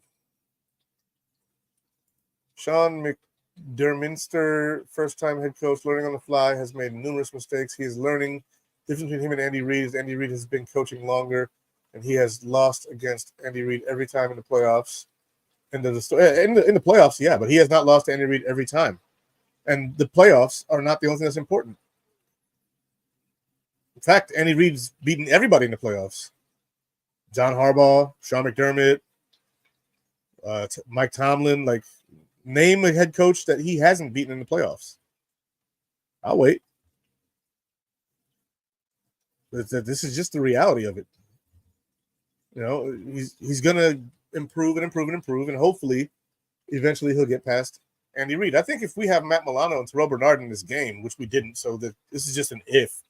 Sean McDerminster, first-time head coach, learning on the fly, has made numerous mistakes. He is learning. The difference between him and Andy Reid is Andy Reid has been coaching longer, and he has lost against Andy Reid every time in the playoffs. In the playoffs, yeah, but he has not lost to Andy Reid every time. And the playoffs are not the only thing that's important. In fact, Andy Reid's beaten everybody in the playoffs. John Harbaugh, Sean McDermott, Mike Tomlin. Like, name a head coach that he hasn't beaten in the playoffs. I'll wait. This is just the reality of it. He's going to improve and improve and improve, and hopefully, eventually he'll get past Andy Reid. I think if we have Matt Milano and Terrell Bernard in this game, which we didn't, so that this is just an if.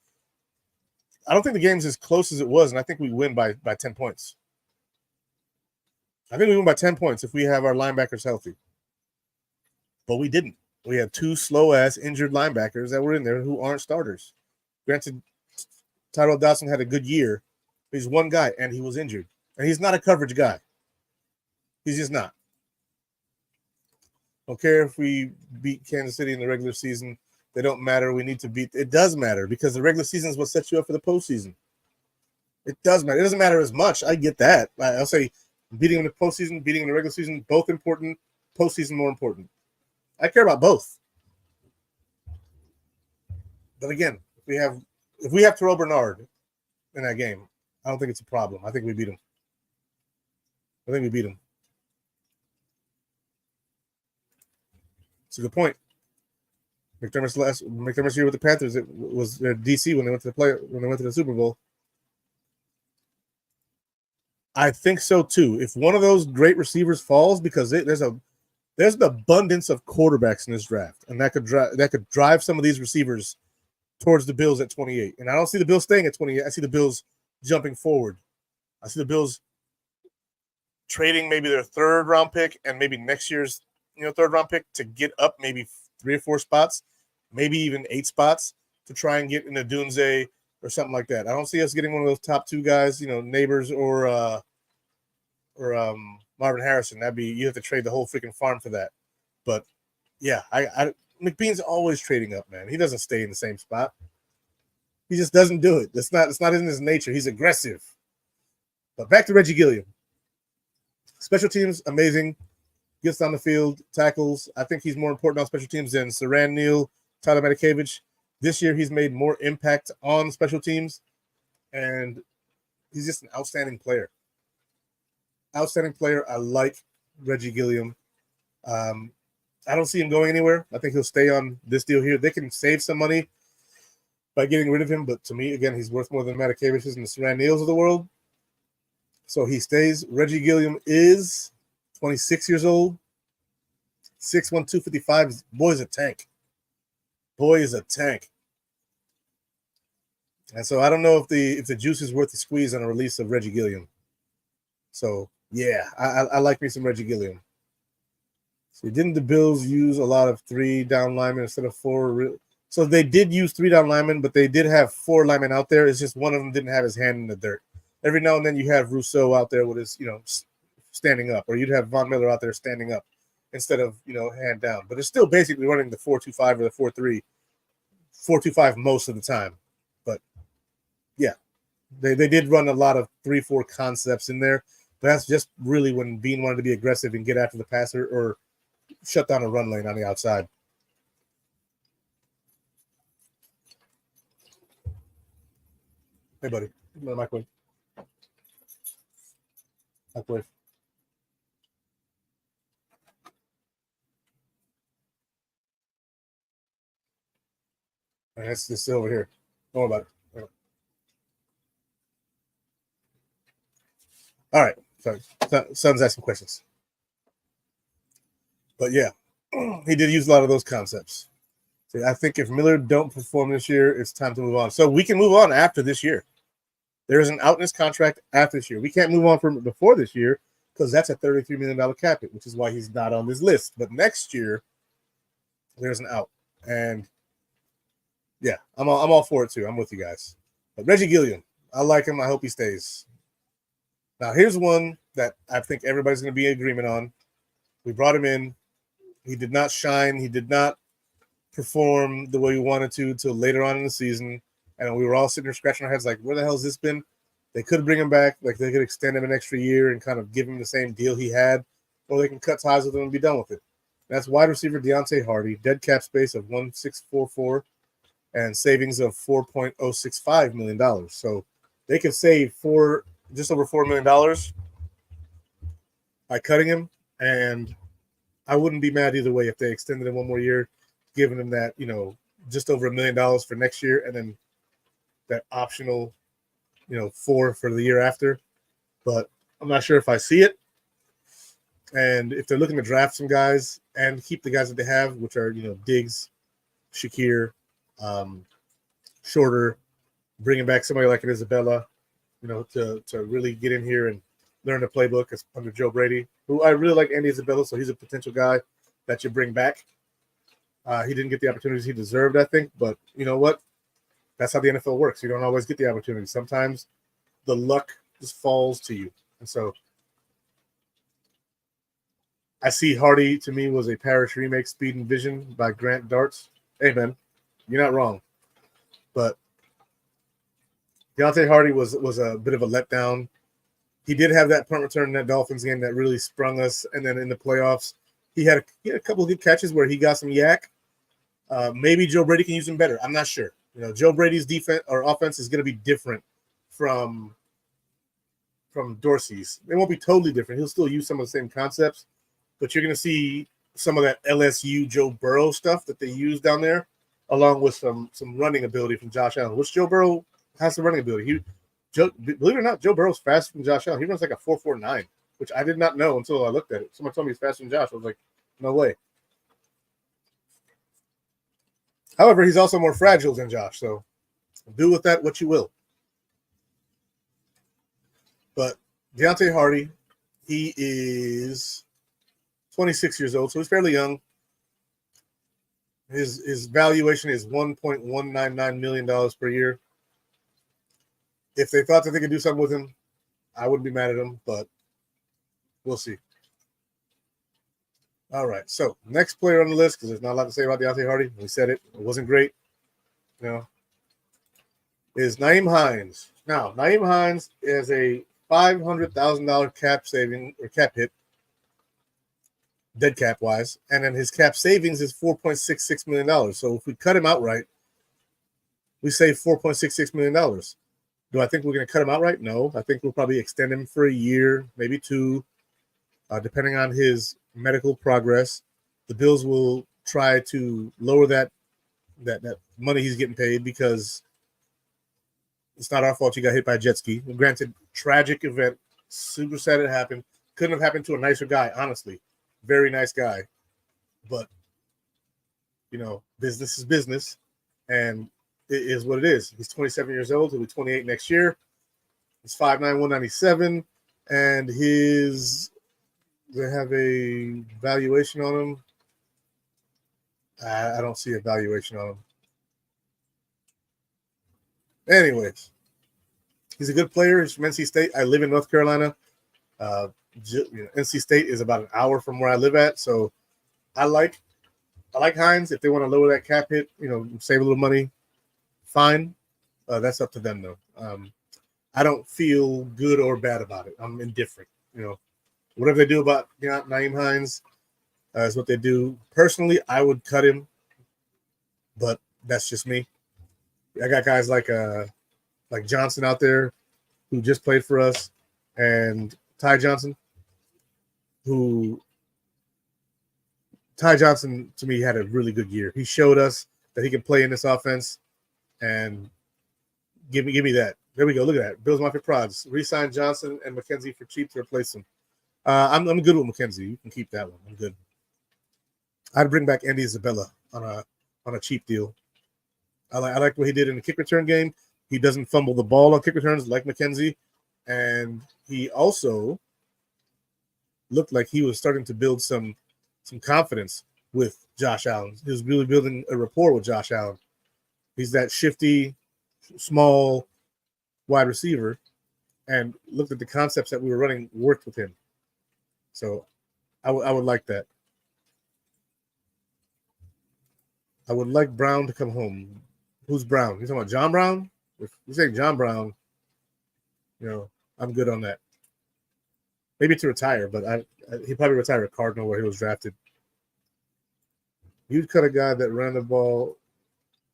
I don't think the game's as close as it was, and I think we win by 10 points. I think we win by 10 points if we have our linebackers healthy. But we didn't. We have two slow-ass injured linebackers that were in there who aren't starters. Granted, Tyrell Dodson had a good year. He's one guy, and he was injured. And he's not a coverage guy. He's just not. Don't care if we beat Kansas City in the regular season. They don't matter. We need to beat. It does matter because the regular season is what sets you up for the postseason. It does matter. It doesn't matter as much. I get that. I'll say beating in the postseason, beating in the regular season, both important. Postseason more important. I care about both. But again, if we have Terrell Bernard in that game, I don't think it's a problem. I think we beat him. It's a good point. McDermott's year with the Panthers, it was their DC when they went to the Super Bowl. I think so too. If one of those great receivers falls, because there's an abundance of quarterbacks in this draft, and that could drive some of these receivers towards the Bills at 28. And I don't see the Bills staying at 28. I see the Bills jumping forward. I see the Bills trading maybe their third round pick and maybe next year's third round pick to get up maybe 3 or 4 spots, maybe even 8 spots to try and get in a Dunze or something like that. I don't see us getting one of those top 2 guys, Neighbors or Marvin Harrison. You have to trade the whole freaking farm for that. But yeah, McBean's always trading up, man. He doesn't stay in the same spot. He just doesn't do it. It's not in his nature. He's aggressive. But back to Reggie Gilliam. Special teams, amazing. Gets on the field, tackles. I think he's more important on special teams than Saran Neal, Tyler Matakevich. This year, he's made more impact on special teams, and he's just an outstanding player. Outstanding player. I like Reggie Gilliam. I don't see him going anywhere. I think he'll stay on this deal here. They can save some money by getting rid of him, but to me, again, he's worth more than Matakavich's and the Saran Neals of the world. So he stays. Reggie Gilliam is 26 years old, 6'1", 255. Boy is a tank. Boy is a tank. And so I don't know if the juice is worth the squeeze on a release of Reggie Gilliam. So yeah, I like me some Reggie Gilliam. So didn't the Bills use a lot of 3 down linemen instead of 4? So they did use 3 down linemen, but they did have 4 linemen out there. It's just one of them didn't have his hand in the dirt. Every now and then you have Rousseau out there with his, standing up, or you'd have Von Miller out there standing up instead of, hand down. But it's still basically running the 4-2-5 or the 4-3, 4-2-5 most of the time. But yeah, they did run a lot of 3-4 concepts in there. But that's just really when Bean wanted to be aggressive and get after the passer or shut down a run lane on the outside. Hey, buddy. Come on, microwave. Microwave. That's this over here. Don't worry about it. All right. Sorry. Son's asking questions. But yeah, he did use a lot of those concepts. So I think if Miller don't perform this year, it's time to move on. So we can move on after this year. There is an out in his contract after this year. We can't move on from before this year because that's a $33 million cap hit, which is why he's not on this list. But next year, there's an out. And yeah, I'm all for it too. I'm with you guys. But Reggie Gilliam, I like him. I hope he stays. Now, here's one that I think everybody's going to be in agreement on. We brought him in. He did not shine. He did not perform the way we wanted to until later on in the season. And we were all sitting there scratching our heads like, where the hell has this been? They could bring him back. Like, they could extend him an extra year and kind of give him the same deal he had. Or they can cut ties with him and be done with it. That's wide receiver Deontay Hardy, dead cap space of $1,644 and savings of $4.065 million. So they could save just over $4 million by cutting him. And I wouldn't be mad either way if they extended him one more year, giving him that, just over $1 million for next year, and then that optional, $4 for the year after. But I'm not sure if I see it. And if they're looking to draft some guys and keep the guys that they have, which are, Diggs, Shakir, Shorter, bringing back somebody like an Isabella, to really get in here and learn the playbook under Joe Brady, who I really like Andy Isabella, so he's a potential guy that you bring back. He didn't get the opportunities he deserved, I think, but you know what? That's how the NFL works. You don't always get the opportunity. Sometimes the luck just falls to you. And so I see Hardy, to me, was a Parrish remake, Speed and Vision by Grant Darts. Hey, man, you're not wrong. But Deontay Hardy was a bit of a letdown. He did have that punt return in that Dolphins game that really sprung us. And then in the playoffs, he had a couple of good catches where he got some yak. Maybe Joe Brady can use him better. I'm not sure. Joe Brady's defense or offense is going to be different from Dorsey's. It won't be totally different. He'll still use some of the same concepts, but you're going to see some of that LSU Joe Burrow stuff that they use down there, along with some running ability from Josh Allen, which Joe Burrow has some running ability. Believe it or not, Joe Burrow's faster than Josh Allen. He runs like a 4.49, which I did not know until I looked at it. Someone told me he's faster than Josh. I was like, no way. However, he's also more fragile than Josh, so do with that what you will. But Deontay Hardy, he is 26 years old, so he's fairly young. His valuation is $1.199 million per year. If they thought that they could do something with him, I wouldn't be mad at him, but we'll see. All right, so next player on the list, because there's not a lot to say about Deontay Hardy. We said it. It wasn't great. Is Nyheim Hines. Now, Nyheim Hines is a $500,000 cap saving or cap hit, dead cap wise, and then his cap savings is $4.66 million. So if we cut him outright, we save $4.66 million. Do I think we're going to cut him outright? No. I think we'll probably extend him for a year, maybe two, depending on his medical progress. The Bills will try to lower that money he's getting paid because it's not our fault you got hit by a jet ski. Granted, tragic event, super sad it happened. Couldn't have happened to a nicer guy, honestly. Very nice guy. But, business is business, and it is what it is. He's 27 years old. He'll be 28 next year. He's 5'9", 197, and they have a valuation on him. I don't see a valuation on him. Anyways, he's a good player. He's from NC State. I live in North Carolina. NC State is about an hour from where I live at, so I like Hines. If they want to lower that cap hit, save a little money, fine. That's up to them, though. I don't feel good or bad about it. I'm indifferent. Whatever they do about Nyheim Hines is what they do. Personally, I would cut him, but that's just me. I got guys like Johnson out there who just played for us, and Ty Johnson to me had a really good year. He showed us that he can play in this offense, and give me that. There we go. Look at that. Bills Mafia Prods. Re-sign Johnson and McKenzie for cheap to replace him. I'm good with McKenzie. You can keep that one. I'm good. I'd bring back Andy Isabella on a cheap deal. I like what he did in the kick return game. He doesn't fumble the ball on kick returns like McKenzie, and he also looked like he was starting to build some confidence with Josh Allen. He was really building a rapport with Josh Allen. He's that shifty, small wide receiver, and looked at the concepts that we were running worked with him. So I would like that. I would like Brown to come home. Who's Brown? You talking about John Brown? If you say John Brown, I'm good on that. Maybe to retire, but he probably retired at Cardinal where he was drafted. You'd cut a guy that ran the ball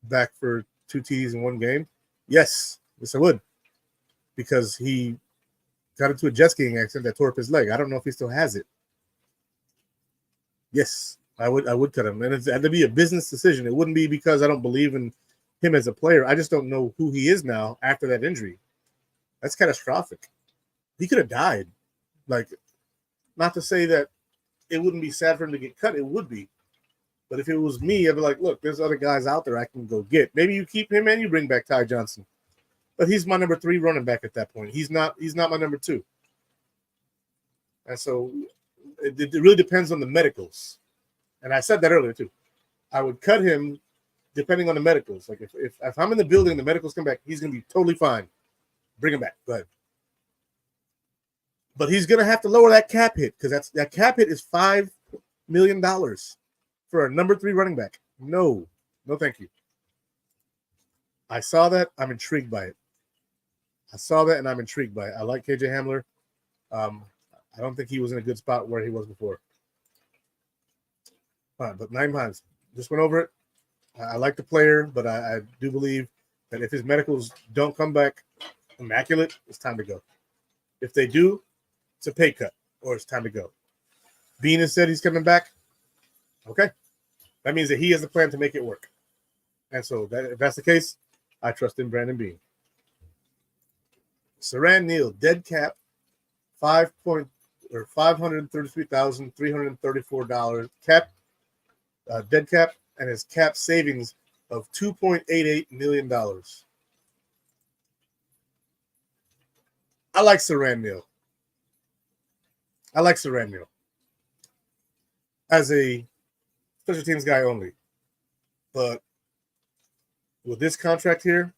back for 2 TDs in one game? Yes, I would. Because he got into a jet skiing accident that tore up his leg. I don't know if he still has it. Yes, I would cut him. And it had to be a business decision. It wouldn't be because I don't believe in him as a player. I just don't know who he is now after that injury. That's catastrophic. He could have died. Not to say that it wouldn't be sad for him to get cut. It would be. But if it was me, I'd be like, look, there's other guys out there I can go get. Maybe you keep him and you bring back Ty Johnson. But he's my number 3 running back at that point. He's not my number 2. And so it really depends on the medicals. And I said that earlier too. I would cut him depending on the medicals. Like if I'm in the building and the medicals come back, he's going to be totally fine. Bring him back. Go ahead. But he's going to have to lower that cap hit because that cap hit is $5 million for a number 3 running back. No, thank you. I saw that. I'm intrigued by it. I like KJ Hamler. I don't think he was in a good spot where he was before. All right, but Nyheim Hines, just went over it. I like the player, but I do believe that if his medicals don't come back immaculate, it's time to go. If they do, it's a pay cut, or it's time to go. Bean has said he's coming back. Okay. That means that he has a plan to make it work. And so if that's the case, I trust in Brandon Bean. Saran Neal, dead cap, $533,334 cap, dead cap, and his cap savings of $2.88 million. I like Saran Neal. As a special teams guy only. But with this contract here,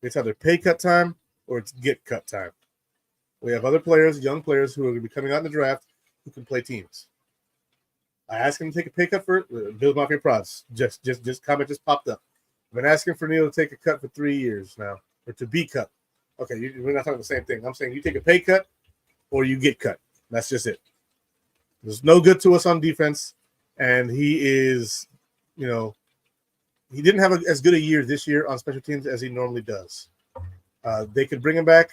it's either pay cut time or it's get cut time. We have other players, young players, who are going to be coming out in the draft who can play teams. I asked him to take a pay cut for it. Build Mafia Prods. Just comment just popped up. I've been asking for Neil to take a cut for 3 years now, or to be cut. Okay, we're not talking the same thing. I'm saying you take a pay cut or you get cut. That's just it. There's no good to us on defense, and he is, he didn't have as good a year this year on special teams as he normally does. They could bring him back,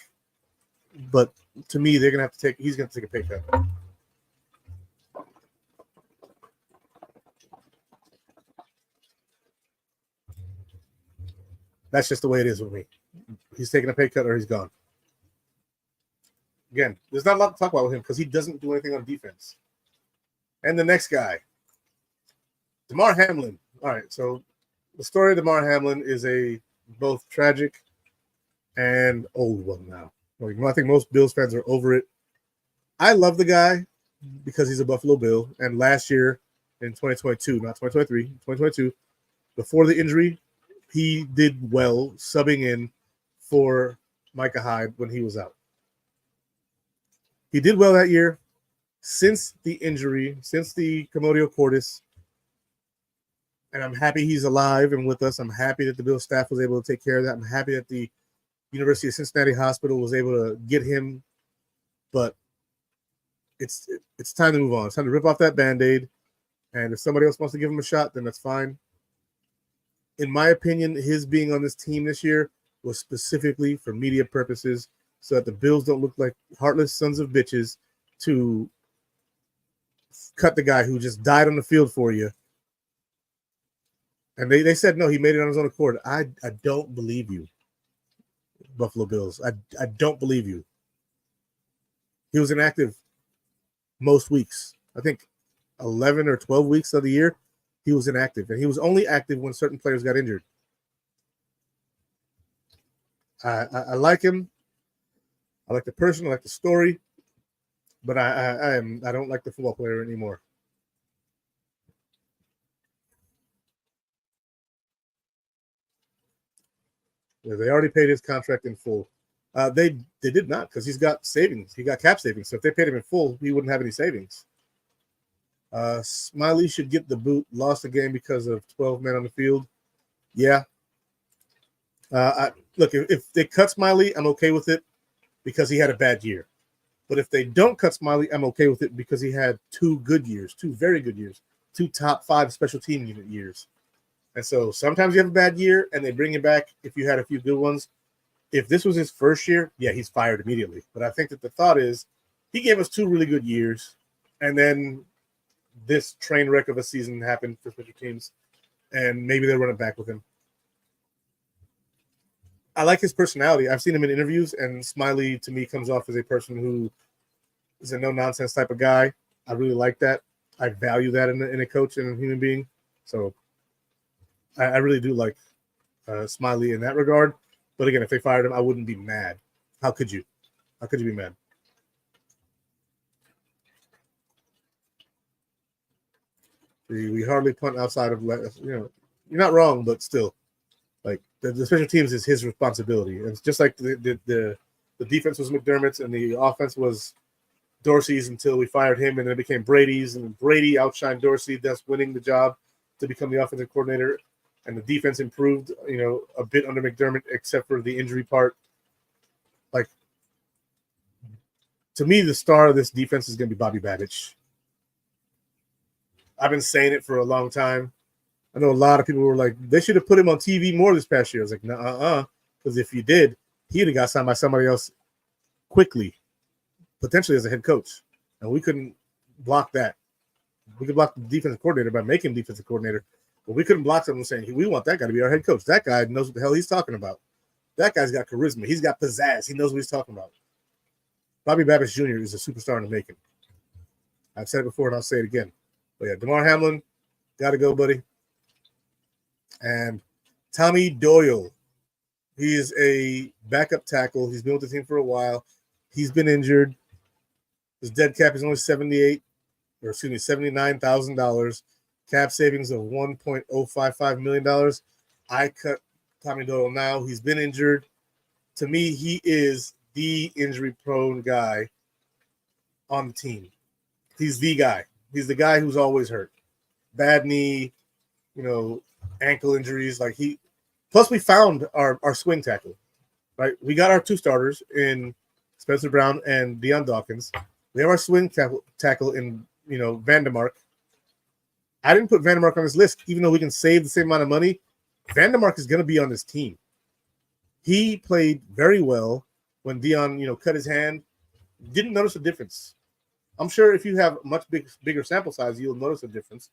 but to me, he's going to take a pay cut. That's just the way it is with me. He's taking a pay cut or he's gone. Again, there's not a lot to talk about with him because he doesn't do anything on defense. And the next guy, Damar Hamlin. All right, so the story of Damar Hamlin is a both tragic and old one now. I think most Bills fans are over it. I love the guy because he's a Buffalo Bill. And last year in 2022, not 2023, 2022, before the injury, he did well subbing in for Micah Hyde when he was out. He did well that year. Since the injury, since the commotio cordis, and I'm happy he's alive and with us. I'm happy that the Bill staff was able to take care of that. I'm happy that the University of Cincinnati Hospital was able to get him. But it's time to move on. It's time to rip off that Band-Aid. And if somebody else wants to give him a shot, then that's fine. In my opinion, his being on this team this year was specifically for media purposes so that the Bills don't look like heartless sons of bitches to cut the guy who just died on the field for you. And they said, no, he made it on his own accord. I don't believe you, Buffalo Bills. I don't believe you. He was inactive most weeks. I think 11 or 12 weeks of the year, he was inactive. And he was only active when certain players got injured. I like him. I like the person. I like the story. But I don't like the football player anymore. Yeah, they already paid his contract in full. They did not because he's got savings. He got cap savings. So if they paid him in full, he wouldn't have any savings. Smiley should get the boot. Lost the game because of 12 men on the field. Yeah. Look, if they cut Smiley, I'm okay with it because he had a bad year. But if they don't cut Smiley, I'm okay with it because he had 2 good years, 2 very good years, 2 top 5 special team unit years. And so sometimes you have a bad year and they bring you back if you had a few good ones. If this was his first year, yeah, he's fired immediately. But I think that the thought is he gave us 2 really good years, and then this train wreck of a season happened for special teams, and maybe they'll run it back with him. I like his personality. I've seen him in interviews, and Smiley, to me, comes off as a person who is a no-nonsense type of guy. I really like that. I value that in a coach and a human being. So I really do like Smiley in that regard. But again, if they fired him, I wouldn't be mad. How could you? How could you be mad? We hardly punt outside of, you're not wrong, but still, like the special teams is his responsibility. It's just like the defense was McDermott's and the offense was Dorsey's until we fired him, and then it became Brady's, and Brady outshined Dorsey, thus winning the job to become the offensive coordinator. And the defense improved, a bit under McDermott, except for the injury part. Like, to me, the star of this defense is going to be Bobby Babich. I've been saying it for a long time. I know a lot of people were like, they should have put him on TV more this past year. I was like, no, because if you did, he'd have got signed by somebody else quickly, potentially as a head coach. And we couldn't block that. We could block the defensive coordinator by making him defensive coordinator. But we couldn't block someone saying, we want that guy to be our head coach. That guy knows what the hell he's talking about. That guy's got charisma. He's got pizzazz. He knows what he's talking about. Bobby Babich Jr. is a superstar in the making. I've said it before, and I'll say it again. But yeah, Damar Hamlin, got to go, buddy. And Tommy Doyle. He is a backup tackle. He's been with the team for a while. He's been injured. His dead cap is only $79,000. Cap savings of $1.055 million. I cut Tommy Doyle now. He's been injured. To me, he is the injury-prone guy on the team. He's the guy. He's the guy who's always hurt. Bad knee, ankle injuries. Plus we found our swing tackle, right? We got our two starters in Spencer Brown and Deion Dawkins. We have our swing tackle in, Vandermark. I didn't put Vandermark on this list, even though we can save the same amount of money. Vandermark is going to be on this team. He played very well when Deion, cut his hand. Didn't notice a difference. I'm sure if you have a much bigger sample size, you'll notice a difference.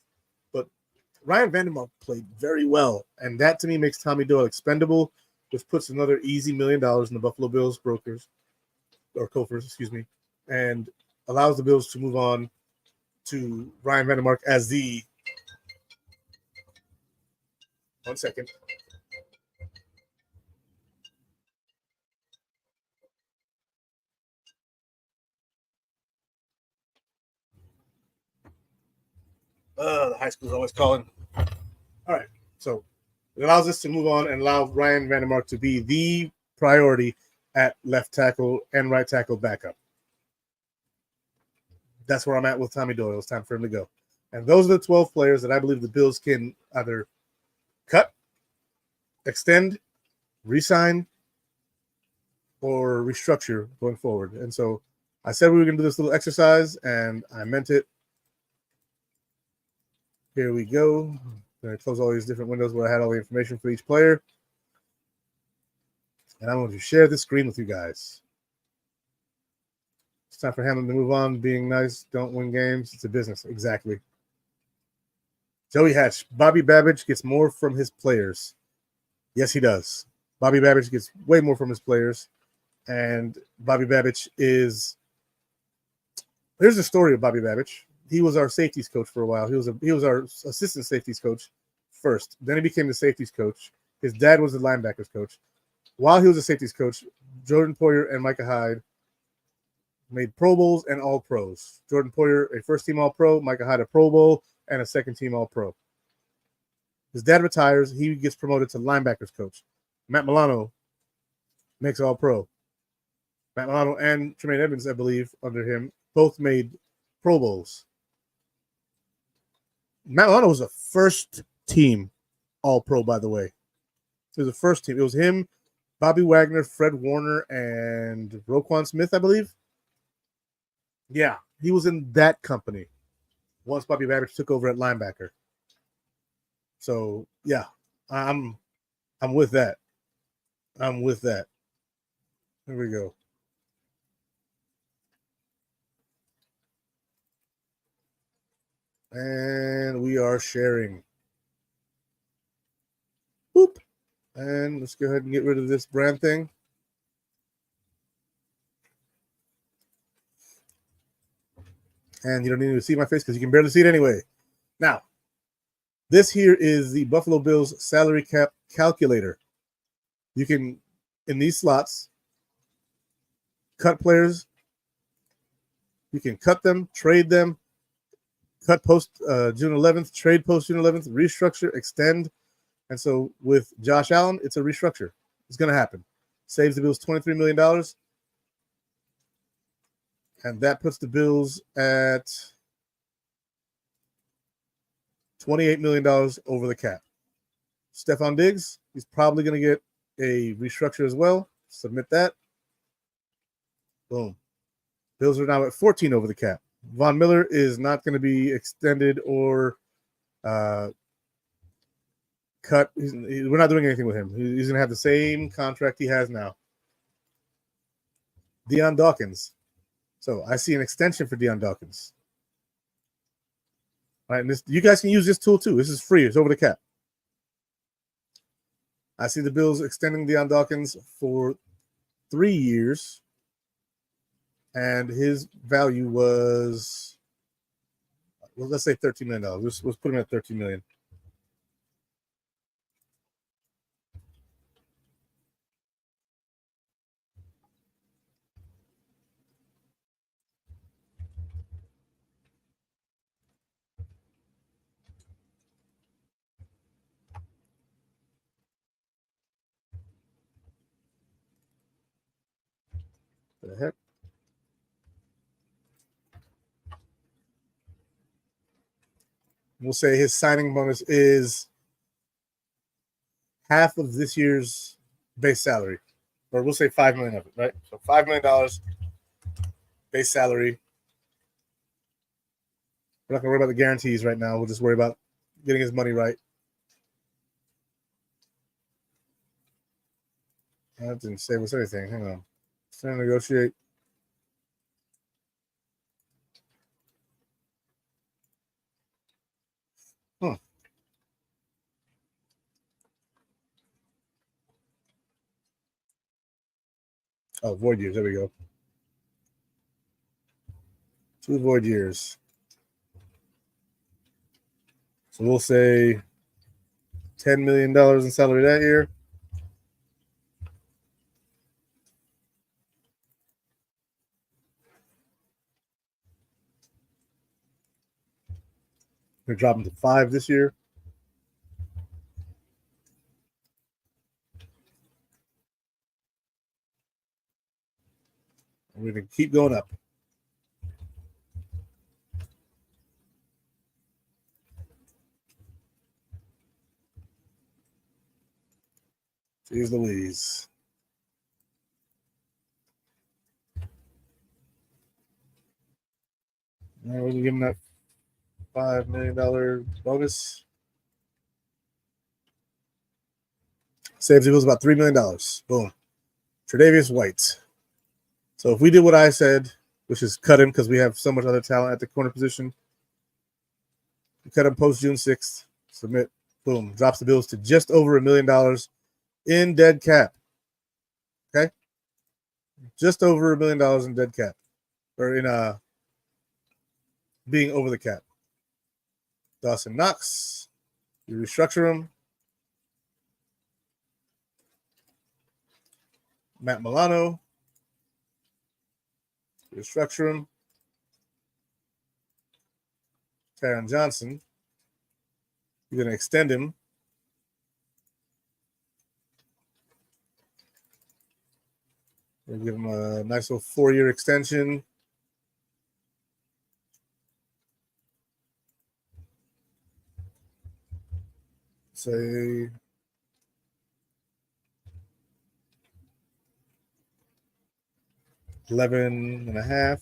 But Ryan Vandermark played very well, and that to me makes Tommy Doyle expendable, which puts another easy $1 million in the Buffalo Bills coffers, and allows the Bills to move on to Ryan Vandermark as the 1 second. The high school's always calling. All right, so it allows us to move on and allow Ryan Vandermark to be the priority at left tackle and right tackle backup. That's where I'm at with Tommy Doyle. It's time for him to go. And those are the 12 players that I believe the Bills can either cut, extend, re-sign, or restructure going forward. And so I said we were going to do this little exercise, and I meant it. Here we go. I'm going to close all these different windows where I had all the information for each player. And I'm going to share this screen with you guys. It's time for Hamlin to move on. Being nice, don't win games. It's a business. Exactly. Joey Hatch. Bobby Babbage gets more from his players. Yes, he does. Bobby Babbage gets way more from his players. And Bobby Babbage is... Here's the story of Bobby Babbage. He was our safeties coach for a while. He was our assistant safeties coach first. Then he became the safeties coach. His dad was the linebackers coach. While he was a safeties coach, Jordan Poyer and Micah Hyde made Pro Bowls and All Pros. Jordan Poyer, a first-team All-Pro. Micah Hyde, a Pro Bowl, and a second-team All-Pro. His dad retires. He gets promoted to linebackers coach. Matt Milano makes All-Pro. Matt Milano and Tremaine Edmonds, I believe, under him, both made Pro Bowls. Matt Milano was a first-team All-Pro, by the way. It was the first team. It was him, Bobby Wagner, Fred Warner, and Roquan Smith, I believe. Yeah, he was in that company once Bobby Babbage took over at linebacker. So, yeah, I'm with that. I'm with that. Here we go. And we are sharing. Boop. And let's go ahead and get rid of this brand thing. And you don't need to see my face because you can barely see it anyway. Now, this here is the Buffalo Bills salary cap calculator. You can, in these slots, cut players. You can cut them, trade them, cut post June 11th, trade post June 11th, restructure, extend. And so with Josh Allen, it's a restructure. It's going to happen. Saves the Bills $23 million. And that puts the Bills at $28 million over the cap. Stephon Diggs, he's probably going to get a restructure as well. Submit that. Boom. Bills are now at 14 over the cap. Von Miller is not going to be extended or cut. We're not doing anything with him. He's going to have the same contract he has now. Deion Dawkins. So I see an extension for Deion Dawkins. All right, and this, you guys can use this tool too. This is free. It's over the cap. I see the Bills extending Deion Dawkins for 3 years. And his value was, well, let's say $13 million. Let's put him at $13 million. The heck? We'll say his signing bonus is half of this year's base salary, or we'll say $5 million of it, right? So $5 million base salary. We're not gonna worry about the guarantees right now. We'll just worry about getting his money right. That didn't save us anything. Hang on. It's time to negotiate. Huh. Oh, void years. There we go. 2 void years. So we'll say $10 million in salary that year. We're dropping to 5 this year. And we're going to keep going up. Jeez Louise. All right, we're going to give him that $5 million bonus. Saves equals about $3 million. Boom. Tre'Davious White. So if we did what I said, which is cut him because we have so much other talent at the corner position, we cut him post June 6th, submit, boom, drops the Bills to just over $1 million in dead cap. Okay? Just over $1 million in dead cap. Or in being over the cap. Dawson Knox. You restructure him. Matt Milano. Restructure him. Taron Johnson. You're going to extend him. We'll give him a nice little 4-year extension. Say $11.5.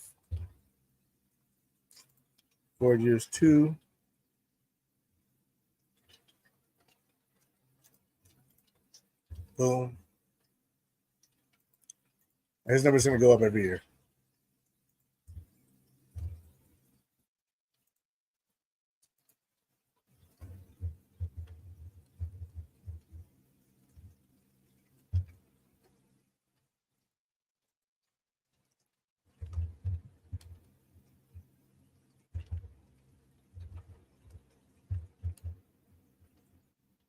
4 years 2. Boom. His number's going to go up every year.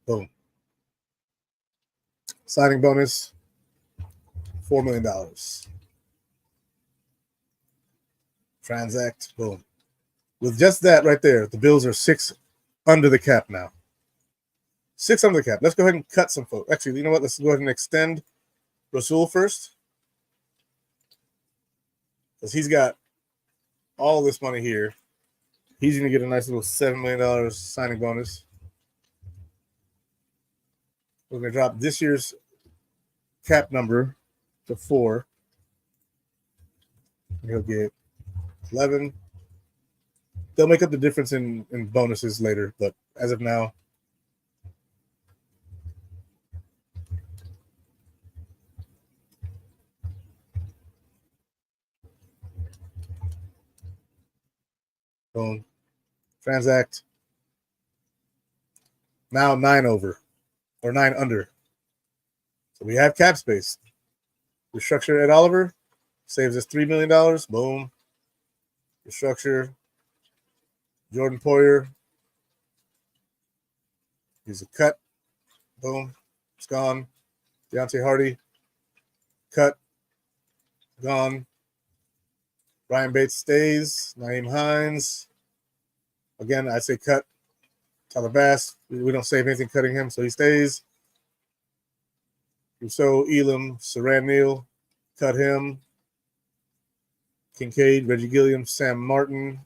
Boom. Signing bonus, $4 million. Transact, boom. With just that right there, the Bills are 6 under the cap now. 6 under the cap. Let's go ahead and cut some folks. Actually, you know what? Let's go ahead and extend Rasul first. Because he's got all this money here. He's going to get a nice little $7 million signing bonus. We're going to drop this year's cap number to 4. He'll get 11. They'll make up the difference in bonuses later, but as of now, boom. Transact. Now 9 over or 9 under. So we have cap space. Restructure Ed Oliver saves us $3 million. Boom. Restructure Jordan Poyer. He's a cut. Boom. It's gone. Deontay Hardy. Cut. Gone. Ryan Bates stays. Naeem Hines. Again, I say cut. Tyler Bass. We don't save anything cutting him, so he stays. Rousseau, Elam, Saran Neal. Cut him. Kincaid, Reggie Gilliam, Sam Martin.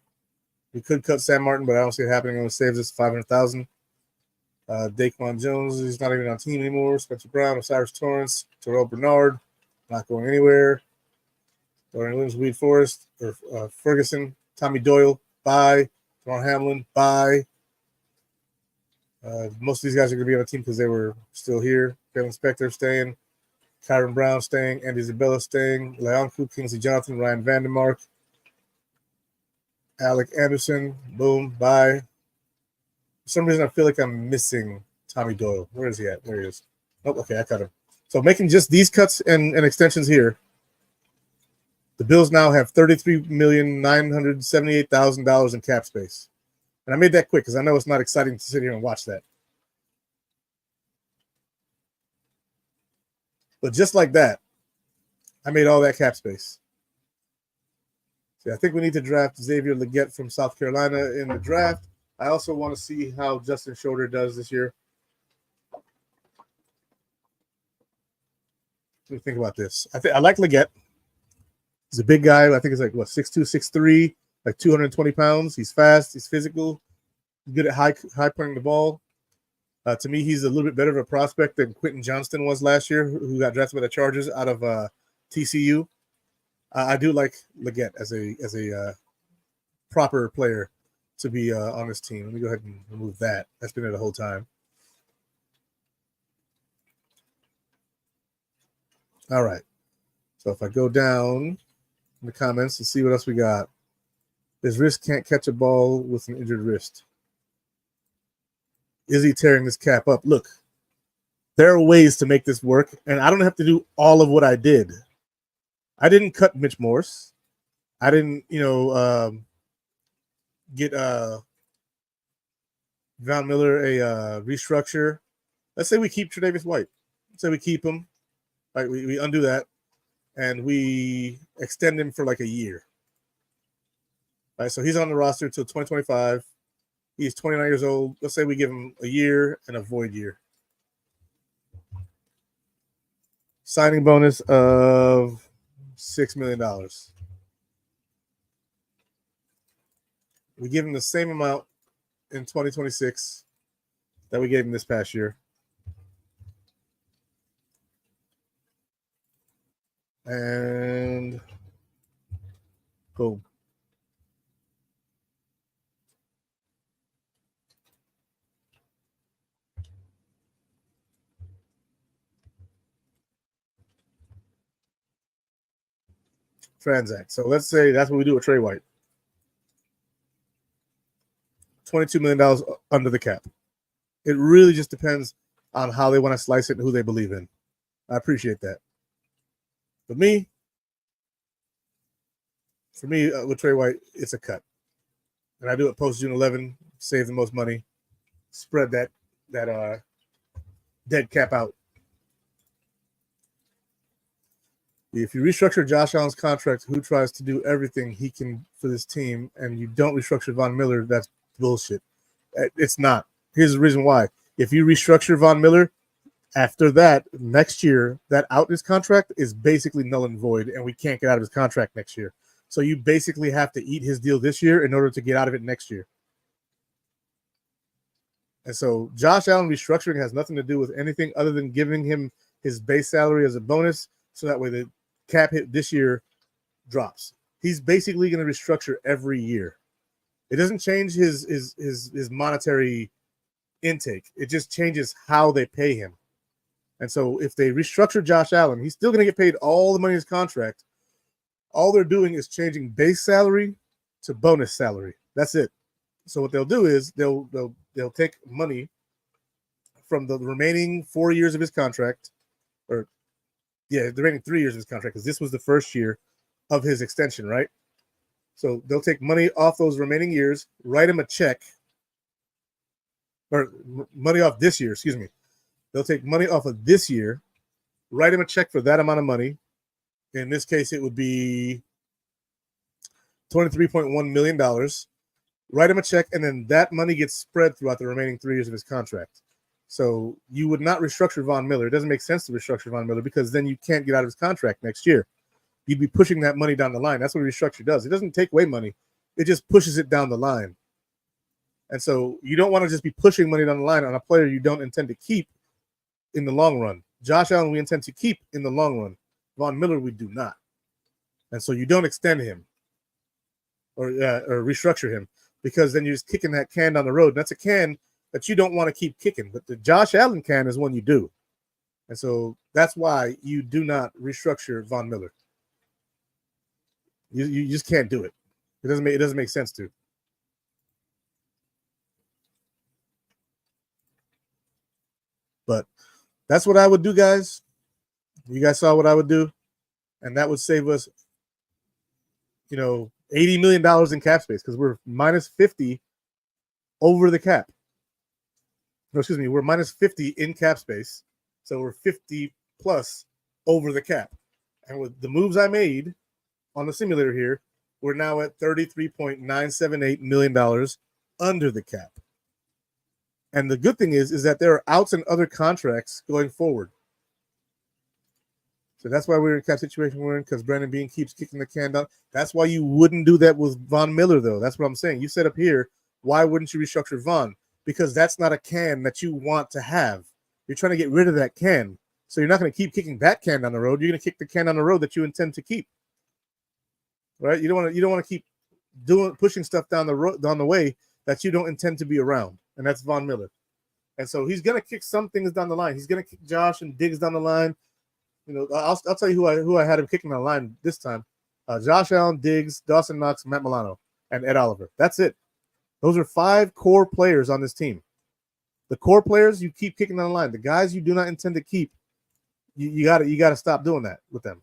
We could cut Sam Martin, but I don't see it happening. It only saves us $500,000. Daquan Jones, he's not even on team anymore. Spencer Brown, Osiris Torrance, Terrell Bernard, not going anywhere. Dorian Williams, Weed Forrest, or Ferguson, Tommy Doyle, bye. Ron Hamlin, bye. Most of these guys are going to be on the team because they were still here. Kevin Spector staying. Kyron Brown staying. Andy Isabella staying. Leonku, Kingsley Jonathan, Ryan Vandermark. Alec Anderson, boom, bye. For some reason, I feel like I'm missing Tommy Doyle. Where is he at? There he is. Oh, okay, I cut him. So making just these cuts and extensions here, the Bills now have $33,978,000 in cap space. And I made that quick because I know it's not exciting to sit here and watch that. But just like that, I made all that cap space. See, I think we need to draft Xavier Legette from South Carolina in the draft. I also want to see how Justin Schroeder does this year. What do you think about this? I like Legette. He's a big guy. I think he's like, 6'2", 6'3", like 220 pounds. He's fast. He's physical. He's good at high pointing the ball. To me, he's a little bit better of a prospect than Quentin Johnston was last year, who got drafted by the Chargers out of TCU. I do like Legette as a proper player to be on this team. Let me go ahead and remove that. That's been there the whole time. All right. So if I go down in the comments and see what else we got. His wrist can't catch a ball with an injured wrist. Izzy tearing this cap up. Look, there are ways to make this work, and I don't have to do all of what I did. I didn't cut Mitch Morse. I didn't, get Von Miller a restructure. Let's say we keep Tre'Davious White. Let's say we keep him. Right, we undo that, and we extend him for like a year. All right, so he's on the roster until 2025. He's 29 years old. Let's say we give him a year and a void year. Signing bonus of $6 million. We give him the same amount in 2026 that we gave him this past year. And boom. Transact. So let's say that's what we do with Trey White. $22 million under the cap. It really just depends on how they want to slice it and who they believe in. I appreciate that. For me, with Trey White, it's a cut. And I do it post June 11, save the most money, spread that dead cap out. If you restructure Josh Allen's contract, who tries to do everything he can for this team, and you don't restructure Von Miller, that's bullshit. It's not. Here's the reason why. If you restructure Von Miller, after that, next year, that out his contract is basically null and void, and we can't get out of his contract next year. So you basically have to eat his deal this year in order to get out of it next year. And so Josh Allen restructuring has nothing to do with anything other than giving him his base salary as a bonus, so that way the cap hit this year drops. He's basically going to restructure every year. It doesn't change his monetary intake. It just changes how they pay him. And so if they restructure Josh Allen, he's still going to get paid all the money in his contract. All they're doing is changing base salary to bonus salary. That's it. So what they'll do is they'll take money from the remaining 4 years of his contract, the remaining 3 years of his contract, because this was the first year of his extension, right? So they'll take money off those remaining years, write him a check, or money off this year, excuse me. They'll take money off of this year, write him a check for that amount of money. In this case, it would be $23.1 million. Write him a check, and then that money gets spread throughout the remaining 3 years of his contract. So you would not restructure Von Miller. It doesn't make sense to restructure Von Miller because then you can't get out of his contract next year. you'd be pushing that money down the line. That's what a restructure does. It doesn't take away money. It just pushes it down the line. And so you don't want to just be pushing money down the line on a player you don't intend to keep in the long run. Josh Allen, we intend to keep in the long run. Von Miller, we do not. And so you don't extend him or restructure him, because then you're just kicking that can down the road. And that's a can that you don't want to keep kicking. But the Josh Allen can is one you do. And so that's why you do not restructure Von Miller. You just can't do it. It doesn't make sense to. But that's what I would do, guys. You guys saw what I would do, and that would save us, $80 million in cap space, because we're minus 50 over the cap. No, excuse me, we're minus 50 in cap space, so we're 50 plus over the cap. And with the moves I made on the simulator here, we're now at $33.978 million under the cap. And the good thing is that there are outs and other contracts going forward. So that's why we're in the cap situation we're in, because Brandon Beane keeps kicking the can down. That's why you wouldn't do that with Von Miller, though. That's what I'm saying. You said up here, why wouldn't you restructure Von? Because that's not a can that you want to have. You're trying to get rid of that can. So you're not going to keep kicking that can down the road. You're going to kick the can down the road that you intend to keep. Right? You don't want to keep pushing stuff down the way that you don't intend to be around. And that's Von Miller. And so he's going to kick some things down the line. He's going to kick Josh and Diggs down the line. I'll tell you who I had him kicking down the line this time. Josh Allen, Diggs, Dawson Knox, Matt Milano, and Ed Oliver. That's it. Those are 5 core players on this team. The core players you keep kicking down the line. The guys you do not intend to keep, you got to stop doing that with them.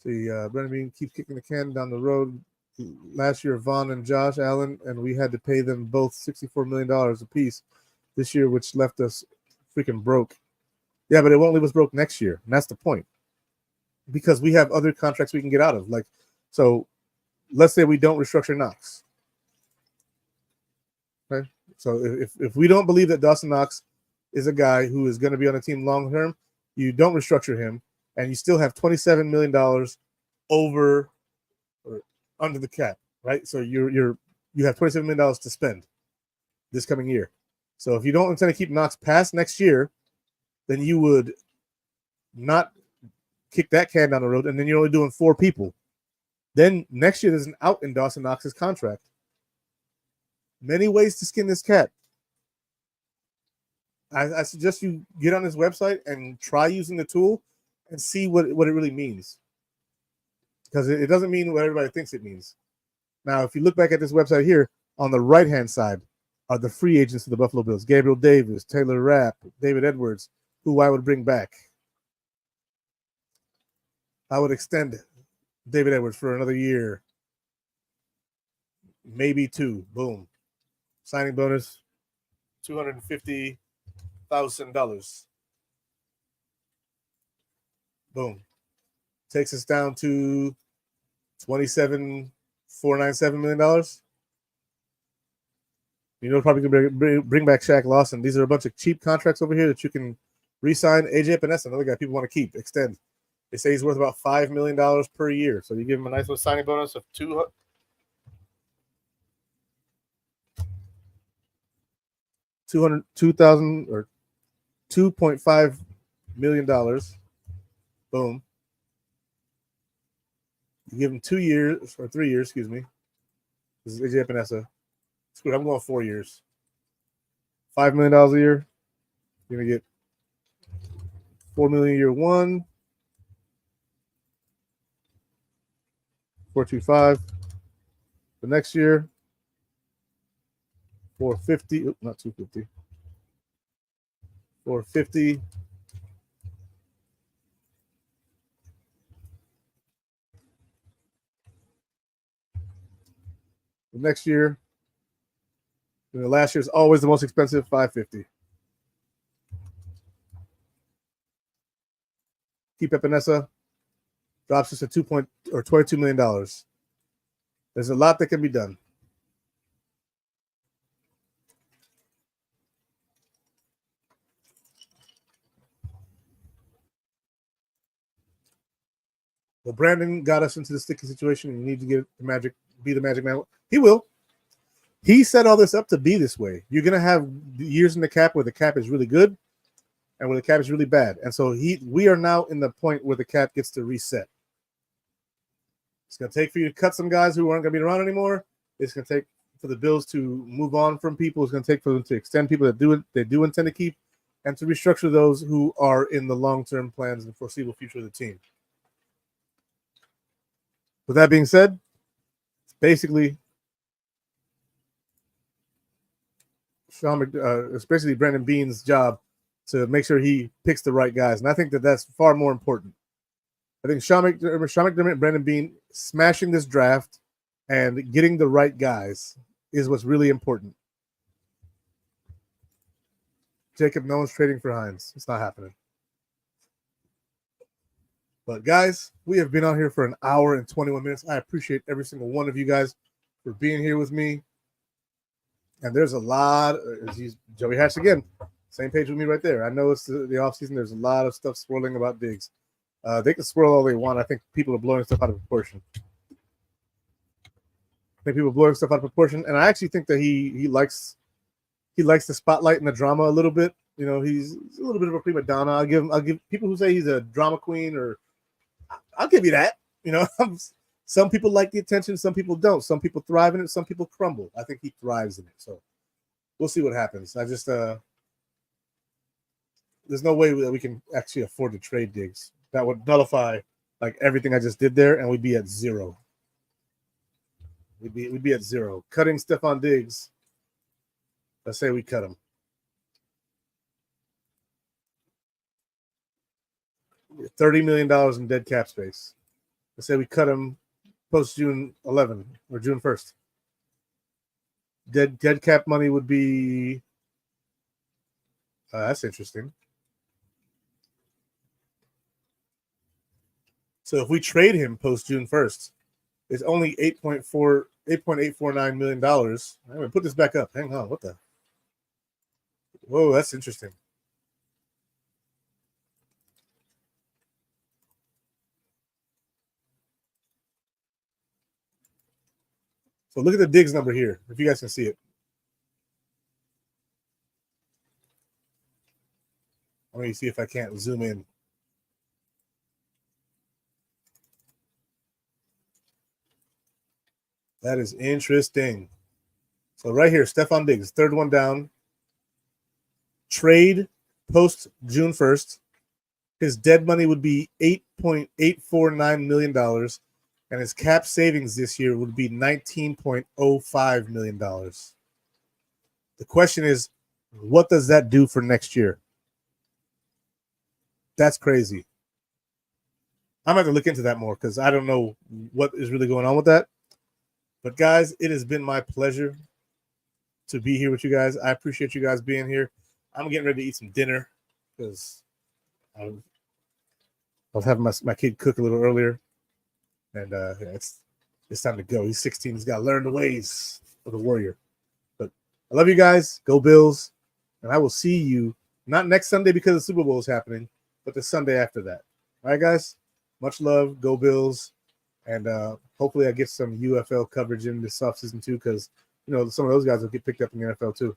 See, Brandon Beane keeps kicking the can down the road. Last year, Von and Josh Allen, and we had to pay them both $64 million apiece this year, which left us freaking broke. Yeah, but it won't leave us broke next year, and that's the point. Because we have other contracts we can get out of. So let's say we don't restructure Knox. Okay? So if we don't believe that Dawson Knox is a guy who is going to be on the team long term, you don't restructure him, and you still have $27 million over or under the cap, right? So you have $27 million to spend this coming year. So if you don't intend to keep Knox past next year, then you would not kick that can down the road, and then you're only doing 4 people. Then next year there's an out in Dawson Knox's contract. Many ways to skin this cat. I suggest you get on this website and try using the tool and see what it really means. Because it doesn't mean what everybody thinks it means. Now, if you look back at this website here, on the right-hand side are the free agents of the Buffalo Bills. Gabriel Davis, Taylor Rapp, David Edwards, who I would bring back. I would extend David Edwards for another year. Maybe 2. Boom. Signing bonus, $250,000. Boom. Takes us down to $27,497 million. Probably going to bring back Shaq Lawson. These are a bunch of cheap contracts over here that you can re-sign. AJ Epinesa, another guy people want to keep, extend. They say he's worth about $5 million per year. So you give him a nice little signing bonus of $202,000 or $2.5 million. Boom. You give him 2 years or 3 years, excuse me. This is AJ Epinesa. Screw it, I'm going 4 years. $5 million a year. You're gonna get $4 million year 1. 425. The next year, 450. Not 250. 450. The next year, the last year is always the most expensive, 550. Keep Epinesa, drops us to $22 million. There's a lot that can be done. Well, Brandon got us into the sticky situation, and you need to be the Magic Man. He will. He set all this up to be this way. You're gonna have years in the cap where the cap is really good, and where the cap is really bad. And so we are now in the point where the cap gets to reset. It's gonna take for you to cut some guys who aren't gonna be around anymore. It's gonna take for the Bills to move on from people. It's gonna take for them to extend people that they do intend to keep, and to restructure those who are in the long-term plans and foreseeable future of the team. With that being said, it's basically it's basically Brandon Beane's job to make sure he picks the right guys, and I think that that's far more important. I think Sean McDermott and Brandon Beane smashing this draft and getting the right guys is what's really important. Jacob, no one's trading for Hines. It's not happening. But guys, we have been on here for an hour and 21 minutes. I appreciate every single one of you guys for being here with me. And there's a lot. Joey Hatch again, same page with me right there. I know it's the offseason. There's a lot of stuff swirling about Diggs. They can swirl all they want. I think people are blowing stuff out of proportion. And I actually think that he likes the spotlight and the drama a little bit. You know, he's a little bit of a prima donna. I'll give people who say he's a drama queen, or I'll give you that. You know, some people like the attention, some people don't. Some people thrive in it, some people crumble. I think he thrives in it. So we'll see what happens. I just there's no way that we can actually afford to trade Diggs. That would nullify like everything I just did there, and we'd be at zero. We'd be at zero. Cutting Stephon Diggs. Let's say we cut him. $30 million in dead cap space. Let's say we cut him post June 11 or June 1st. Dead cap money would be that's interesting. So if we trade him post June 1st, it's only $8.849 million. I'm gonna put this back up. Hang on, what the? Whoa, that's interesting. So look at the Diggs number here, if you guys can see it. Let me see if I can't zoom in. That is interesting. So right here, Stephon Diggs, third one down. Trade post June 1st. His dead money would be $8.849 million, and his cap savings this year would be $19.05 million. The question is, what does that do for next year? That's crazy. I'm going to have to look into that more because I don't know what is really going on with that. But guys, it has been my pleasure to be here with you guys. I appreciate you guys being here. I'm getting ready to eat some dinner because I was having my kid cook a little earlier, and it's time to go. He's 16. He's got to learn the ways of the warrior. But I love you guys. Go Bills, and I will see you not next Sunday because the Super Bowl is happening, but the Sunday after that. All right, guys. Much love. Go Bills, and hopefully I get some UFL coverage in this offseason too, because you know some of those guys will get picked up in the NFL too.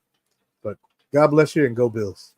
But God bless you and go Bills.